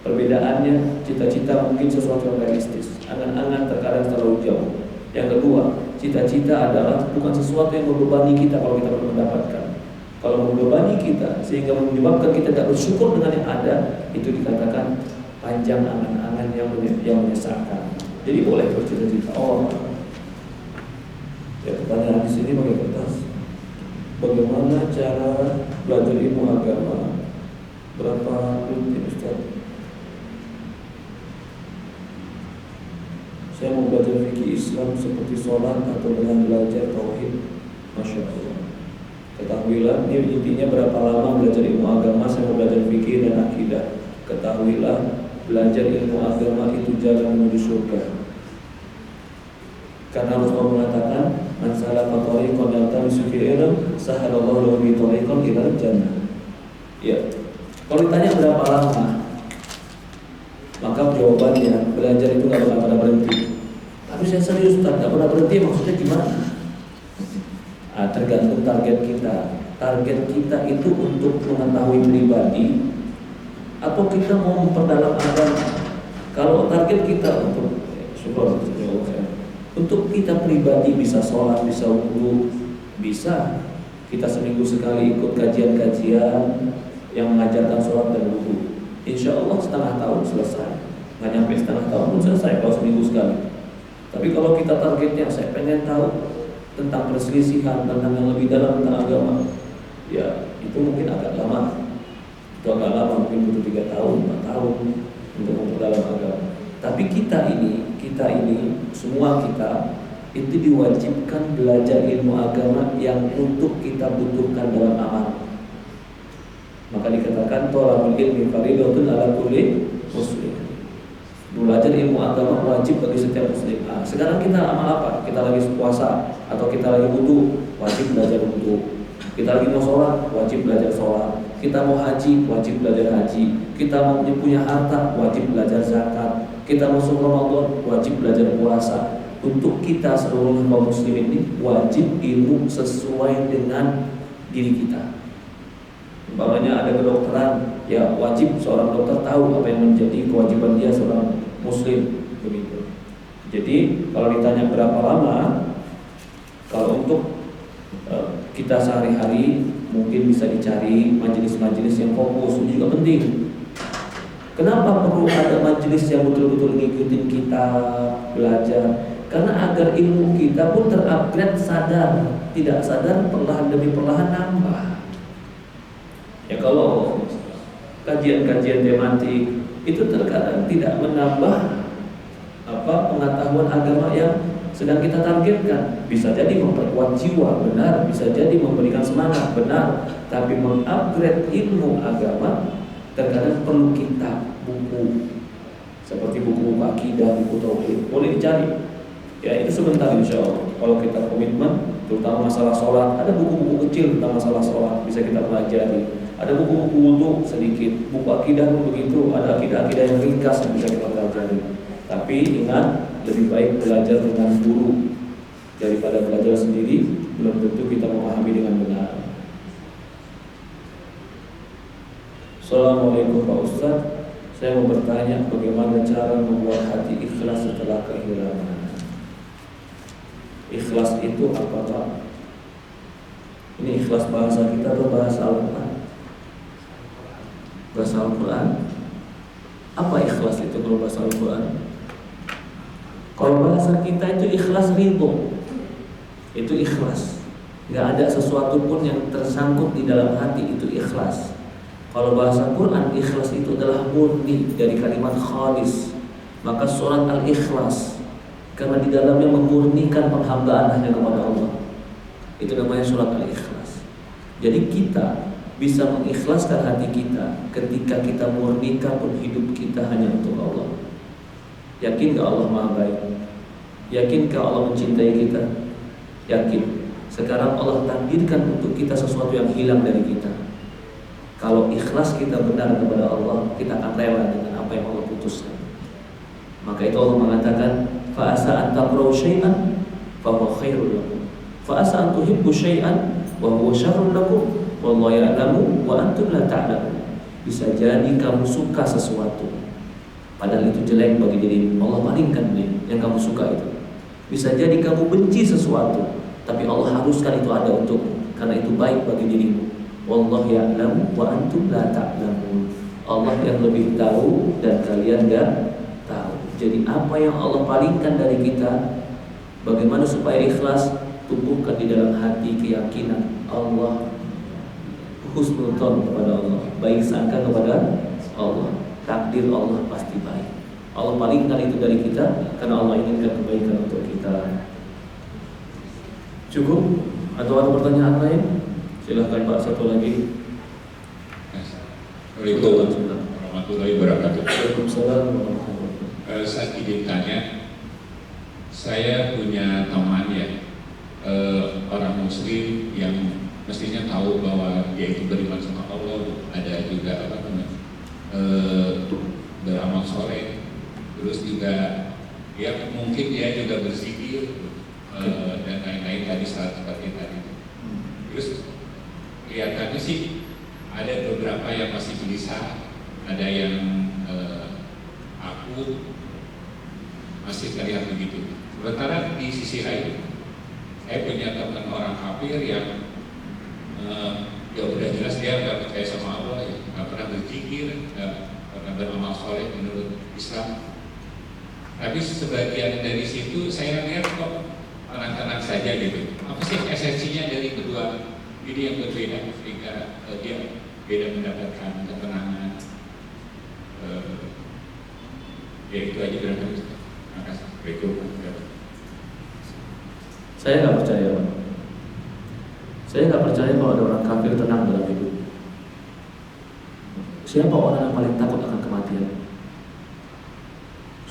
Perbedaannya, cita-cita mungkin sesuatu yang realistis, angan-angan terkadang terlalu jauh. Yang kedua, cita-cita adalah bukan sesuatu yang membebani kita kalau kita belum mendapatkan. Kalau membebani kita sehingga menyebabkan kita tidak bersyukur dengan yang ada, itu dikatakan panjang angan-angan yang menyesatkan. Jadi boleh bercita-cita. Oh, ya, pertanyaan di sini pakai kertas. Bagaimana cara belajar ilmu agama? Berapa rutin Ustaz? Saya mau belajar fikih Islam seperti sholat atau dengan belajar tauhid. Masya Allah. Ketahuilah, ini intinya berapa lama belajar ilmu agama. Saya mau belajar fikih dan akidah. Ketahuilah, belajar ilmu agama itu jalan menuju surga. Karena Rasulullah mengatakan, "Man salaka tariqan yaltamisu fihi ilman, sahalallahu lahu bihi tariqan ilal jannah." Ya. Kalau ditanya berapa lama, maka jawabannya belajar itu nggak bakal pernah berhenti. Tapi saya serius, Ustaz, nggak pernah berhenti maksudnya gimana? Tergantung target kita. Target kita itu untuk mengetahui pribadi atau kita mau memperdalam agama. Kalau target kita untuk kita pribadi bisa sholat, bisa wudu, bisa kita seminggu sekali ikut kajian-kajian yang mengajarkan sholat dan wudu. Insya Allah setengah tahun selesai. Nggak nyampe setengah tahun pun selesai kalau seminggu sekali. Tapi kalau kita targetnya saya pengen tahu tentang perselisihan, tentang yang lebih dalam tentang agama, ya itu mungkin agak lama. Itu agak lama, mungkin butuh 3 tahun, 4 tahun untuk memperdalam agama. Tapi kita ini, semua kita itu diwajibkan belajar ilmu agama yang untuk kita butuhkan dalam amal. Maka dikatakan thalabul ilmi fardhatun 'ala kulli muslim. Belajar ilmu agama wajib bagi setiap muslim. Sekarang kita amal apa? Kita lagi puasa atau kita lagi wudu, wajib belajar wudu. Kita lagi mau sholat, wajib belajar sholat. Kita mau haji, wajib belajar haji. Kita mau punya harta, wajib belajar zakat. Kita masuk Ramadan, wajib belajar puasa. Untuk kita seluruh kaum muslim ini wajib ilmu sesuai dengan diri kita. Umpamanya ada kedokteran, ya wajib seorang dokter tahu apa yang menjadi kewajiban dia seorang muslim, begitu. Jadi kalau ditanya berapa lama, kalau untuk kita sehari-hari mungkin bisa dicari majelis-majelis yang fokus, itu juga penting. Kenapa perlu ada majelis yang betul-betul ngikutin kita belajar? Karena agar ilmu kita pun terupgrade, sadar, tidak sadar, perlahan demi perlahan nambah. Ya kalau kajian-kajian tematik itu terkadang tidak menambah pengetahuan agama yang sedang kita targetkan. Bisa jadi memperkuat jiwa, benar. Bisa jadi memberikan semangat, benar. Tapi mengupgrade ilmu agama terkadang perlu kitab, buku seperti buku akidah, buku tauhid, boleh dicari. Ya itu sebentar insya Allah. Kalau kita komitmen, terutama masalah sholat, ada buku-buku kecil tentang masalah sholat bisa kita pelajari. Ada buku-buku wudu sedikit, buku akidah pun begitu. Ada akidah-akidah yang ringkas yang bisa kita pelajari. Tapi ingat, lebih baik belajar dengan guru daripada belajar sendiri. Belum tentu kita memahami dengan benar. Assalamualaikum Pak Ustaz, saya mau bertanya bagaimana cara membuat hati ikhlas setelah kehilangan. Ikhlas itu apa Pak? Ini ikhlas bahasa kita atau bahasa Al-Quran? Bahasa Al-Quran. Apa ikhlas itu kalau bahasa Al-Quran? Kalau bahasa kita itu ikhlas ridho. Itu ikhlas. Gak ada sesuatu pun yang tersangkut di dalam hati, itu ikhlas. Kalau bahasa Quran, ikhlas itu adalah murni dari kalimat khalis. Maka surat Al-Ikhlas, karena di dalamnya memurnikan penghambaan hanya kepada Allah. Itu namanya surat Al-Ikhlas. Jadi kita bisa mengikhlaskan hati kita ketika kita murnikan pun hidup kita hanya untuk Allah. Yakin gak Allah Maha Baik? Yakin gak Allah mencintai kita? Yakin. Sekarang Allah takdirkan untuk kita sesuatu yang hilang dari kita. Kalau ikhlas kita benar kepada Allah, kita akan rela dengan apa yang Allah putuskan. Maka itu Allah mengatakan, fa asa an taqra'u syai'an fa huwa khairul lakum. Fa asa an tuhibbu syai'an wa huwa syarrul lakum. Wallahu ya'lamu wa antum la ta'lamun. Bisa jadi kamu suka sesuatu padahal itu jelek bagi dirimu. Allah palingkan yang kamu suka itu. Bisa jadi kamu benci sesuatu tapi Allah haruskan itu ada untukmu karena itu baik bagi dirimu. Wallahu ya'lamu wa antum la ta'lamun. Allah yang lebih tahu dan kalian enggak tahu. Jadi apa yang Allah palingkan dari kita, bagaimana supaya ikhlas, tumbuhkan di dalam hati keyakinan Allah, husnudzon kepada Allah, baik sangka kepada Allah. Takdir Allah pasti baik. Allah palingkan itu dari kita karena Allah inginkan kebaikan untuk kita. Cukup? Atau ada pertanyaan lain? Silahkan Pak, satu lagi. Assalamualaikum warahmatullahi wabarakatuh. Waalaikumsalam warahmatullahi wabarakatuh. Saat ditanya, saya punya teman ya, orang Muslim yang mestinya tahu bahwa dia itu beriman sama Allah, ada juga beramal soleh, terus juga ya mungkin dia juga berzikir dan lain-lain tadi seperti tadi. Terus kelihatannya sih ada beberapa yang masih gelisah, ada yang akut, masih terlihat begitu. Sementara di sisi lain, saya punya teman orang kafir yang ya udah jelas dia nggak percaya sama Allah, ya, nggak pernah berzikir, nggak pernah beramal soleh menurut Islam. Tapi sebagian dari situ saya lihat kok tenang-tenang saja gitu. Apa sih esensinya dari kedua ini yang berbeda sehingga dia beda mendapatkan ketenangan? Ya itu aja barangkali. Terima kasih. Saya nggak percaya, Pak. Saya nggak percaya kalau ada orang kafir tenang dalam hidup. Siapa orang yang paling takut akan kematian?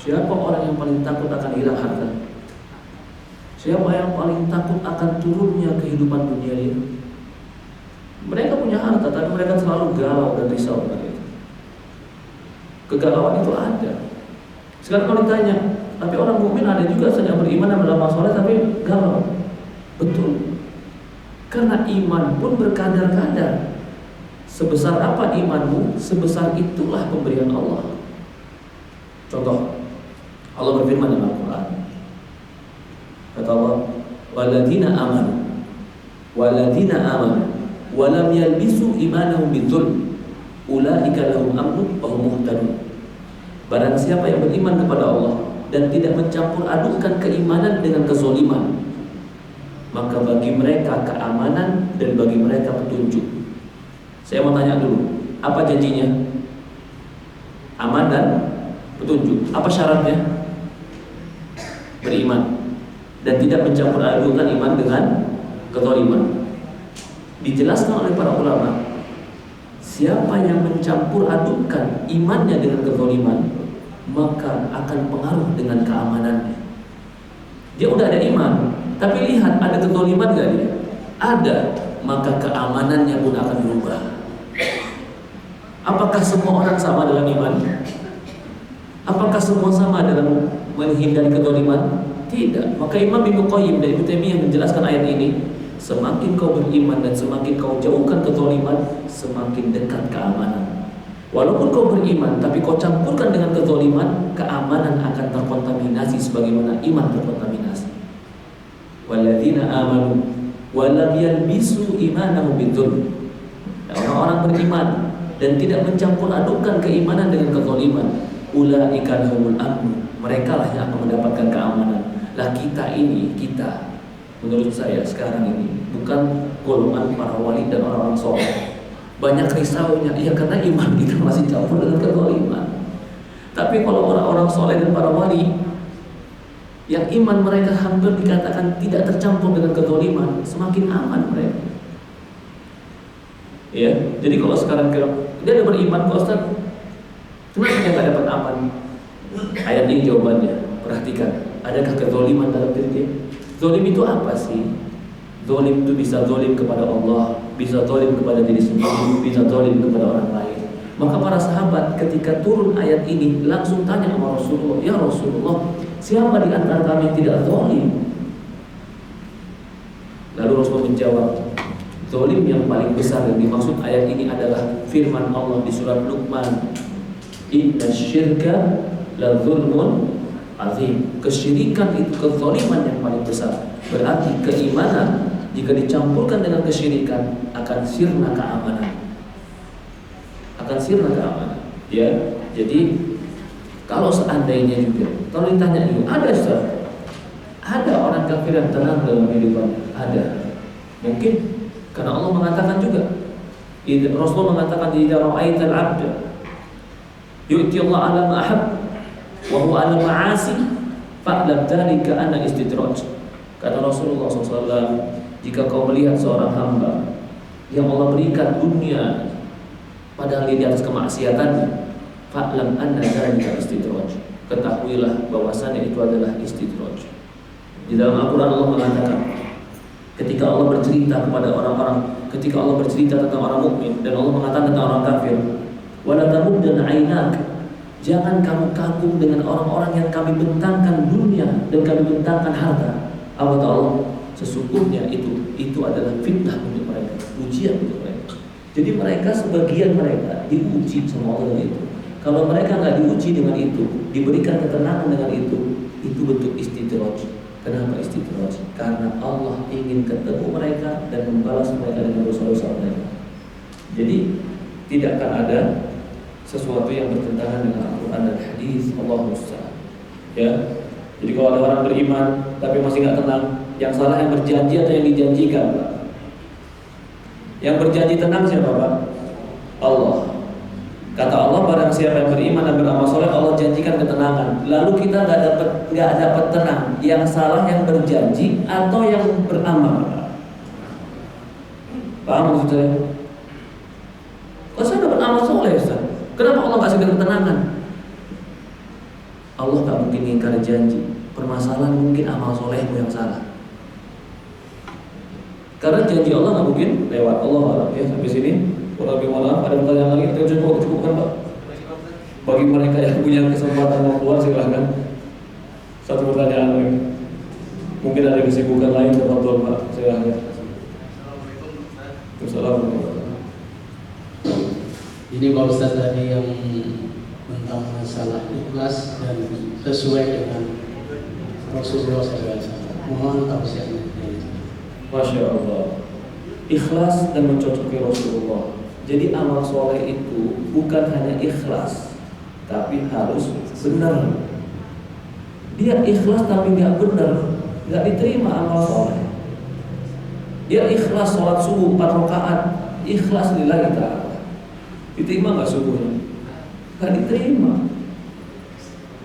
Siapa orang yang paling takut akan hilang harta? Siapa yang paling takut akan turunnya kehidupan dunia ini? Mereka punya harta, tapi mereka selalu galau dan risau dengan itu. Kegalauan itu ada. Sekarang kalau ditanya, tapi orang mukmin ada juga sedang beriman dan beramal soleh tapi galau. Betul. Karena iman pun berkadar-kadar. Sebesar apa imanmu, sebesar itulah pemberian Allah. Contoh, Allah berfirman dalam Al-Quran. Kata Allah, "Waladina amanu, waladina amanu, walam yalbisu imanahum bidzulm, ulaika lahum amnun wa hum muhtadun." Barang siapa yang beriman kepada Allah dan tidak mencampur adukkan keimanan dengan kezaliman, maka bagi mereka keamanan dan bagi mereka petunjuk. Saya mau tanya dulu, apa janjinya? Aman dan petunjuk. Apa syaratnya? Beriman dan tidak mencampur adukkan iman dengan kezaliman. Dijelaskan oleh para ulama, siapa yang mencampur adukkan imannya dengan kezaliman, maka akan pengaruh dengan keamanannya. Dia udah ada iman, tapi lihat ada kezaliman gak dia? Ada, maka keamanannya pun akan berubah. Apakah semua orang sama dalam iman? Apakah semua sama dalam menghindari kezaliman? Tidak. Maka Imam Ibnu Qayyim dan Ibnu Taimiyah menjelaskan ayat ini, semakin kau beriman dan semakin kau jauhkan kezaliman, semakin dekat keamanan. Walaupun kau beriman tapi kau campurkan dengan kezaliman, keamanan akan terkontaminasi sebagaimana iman terkontaminasi. Walladzina amanu wa lam yalbisu imanahum bidzulm. Orang-orang beriman dan tidak mencampur adukkan keimanan dengan kezaliman, ulaika lahumul amn. Mereka lah yang akan mendapatkan keamanan. Lah kita ini, menurut saya sekarang ini bukan golongan para wali dan orang-orang soleh. Banyak risaunya, ya karena iman kita masih campur dengan kezaliman. Tapi kalau orang-orang soleh dan para wali yang iman mereka hampir dikatakan tidak tercampur dengan kezaliman, semakin aman mereka. Ya, jadi kalau sekarang dia ada beriman, kok Ustaz, kenapa dia nggak dapat aman? Ayat ini jawabannya. Perhatikan, adakah kezaliman dalam diri dia? Zalim itu apa sih? Zalim itu bisa zalim kepada Allah, bisa zalim kepada diri sendiri, bisa zalim kepada orang lain. Maka para sahabat ketika turun ayat ini langsung tanya sama Rasulullah, "Ya Rasulullah, siapa di antara kami yang tidak zalim?" Lalu Rasulullah menjawab, zalim yang paling besar yang dimaksud ayat ini adalah firman Allah di surat Luqman, "Inna syirka la zulmun azim." Kesyirikan itu kezaliman yang paling besar. Berarti keimanan jika dicampurkan dengan kesyirikan akan sirna keamanan. Akan sirna keamanan. Ya, jadi kalau seandainya juga, kalau ditanya itu ada Ustaz, ada orang kafir yang tenang dalam kehidupan? Ada. Mungkin karena Allah mengatakan juga, Rasulullah mengatakan, "Idza ra'aital 'abda yu'ti Allah 'ala ma ahab wa huwa 'ala ma'asi fa'lam dzalika anna istidraj." Kata Rasulullah SAW, jika kau melihat seorang hamba yang Allah berikan dunia padahal dia di atas kemaksiatannya, fa'lam anna dzalika istidraj. Ketahuilah bahwasannya itu adalah istidraj. Di dalam Al-Quran Allah mengatakan, ketika Allah bercerita kepada orang-orang, ketika Allah bercerita tentang orang mukmin dan Allah mengatakan tentang orang kafir, "Wala tamuddanna 'ainak." Jangan kamu kagum dengan orang-orang yang kami bentangkan dunia dan kami bentangkan harta. Apa kata Allah? Sesungguhnya itu adalah fitnah untuk mereka, ujian untuk mereka. Jadi mereka, sebagian mereka diuji sama Allah dengan itu. Kalau mereka nggak diuji dengan itu, diberikan ketenangan dengan itu bentuk istidraj. Kenapa istidraj? Karena Allah ingin ketemu mereka dan membalas mereka dengan dosa-dosa mereka. Jadi tidak akan ada sesuatu yang bertentangan dengan Al-Quran dan hadis. Allah musta'an. Ya. Jadi kalau ada orang beriman tapi masih nggak tenang, yang salah yang berjanji atau yang dijanjikan? Yang berjanji tenang siapa, Pak? Allah. Kata Allah, barang siapa yang beriman dan beramal soleh, Allah janjikan ketenangan. Lalu kita nggak dapat tenang. Yang salah yang berjanji atau yang beramal? Paham maksud saya? Kalau saya dapat amal soleh, Ustaz, kenapa Allah kasih ketenangan? Allah nggak mungkin ingkar janji. Permasalahan mungkin amal solehmu yang salah. Karena janji Allah nggak mungkin lewat. Allah alam. Ya, sampai sini. Kurang lebih maaf, ada pertanyaan lagi? Kita cukupkan, Pak. Bagi mereka yang punya kesempatan mau keluar, silahkan. Satu pertanyaan lagi. Mungkin ada kesibukan lain, teman-teman, Pak. Silahkan. Assalamualaikum. Ini Pak Ustaz tadi yang tentang masalah ikhlas dan sesuai dengan Rasulullah SAW. Mohon tausiahnya. Masya Allah. Ikhlas dan mencocoki Rasulullah. Jadi amal soleh itu bukan hanya ikhlas, tapi harus benar. Dia ikhlas tapi nggak benar, nggak diterima amal soleh. Dia ikhlas sholat subuh 4 rakaat, ikhlas lillahi ta'ala, diterima nggak subuhnya? Nggak diterima.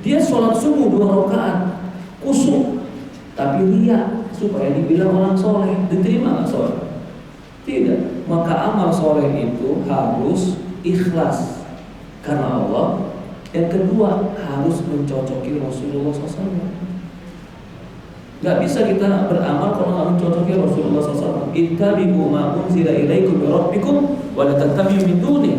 Dia sholat subuh 2 rakaat, kusuk, tapi riya supaya dibilang orang soleh, diterima nggak soleh? Tidak. Maka amal soleh itu harus ikhlas karena Allah. Yang kedua, harus mencocoki Rasulullah SAW. Gak bisa kita beramal kalau nggak mencocoki Rasulullah SAW. Ittabi'u ma unzila ilaikum min rabbikum wa la tattabi'u min dunihi.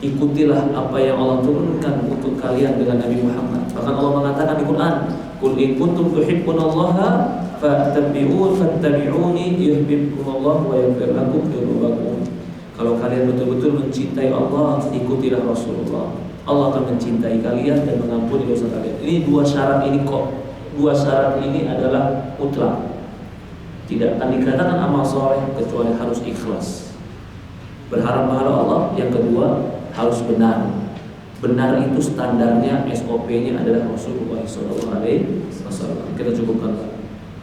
Ikutilah apa yang Allah turunkan untuk kalian dengan Nabi Muhammad. Bahkan Allah mengatakan di Quran, "Qul in kuntum tuhibbunallaha fattabi'uni yuhibbukumullah wa yaghfir lakum dzunubakum." Kalau kalian betul-betul mencintai Allah, ikutilah Rasulullah. Allah akan mencintai kalian dan mengampuni dosa kalian. Ini 2 syarat ini kok. 2 syarat ini adalah mutlak. Tidak akan dikatakan amal soleh kecuali harus ikhlas. Berharap pahala Allah. Yang kedua, harus benar. Benar itu standarnya, SOP-nya adalah Rasulullah SAW. Kita cukupkan, Pak.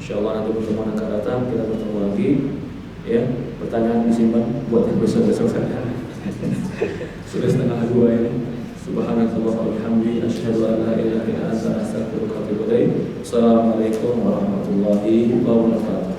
Insyaallah nanti pertemuan akan datang kita bertemu lagi. Ya, pertanyaan disimpan buat yang besok-besok saja. Sudah 1:30 ini. Subhanakallah wa bihamdi asyhadu an la ilaha illa anta astaghfiruka wa atubu ilaik. Assalamualaikum warahmatullahi wabarakatuh.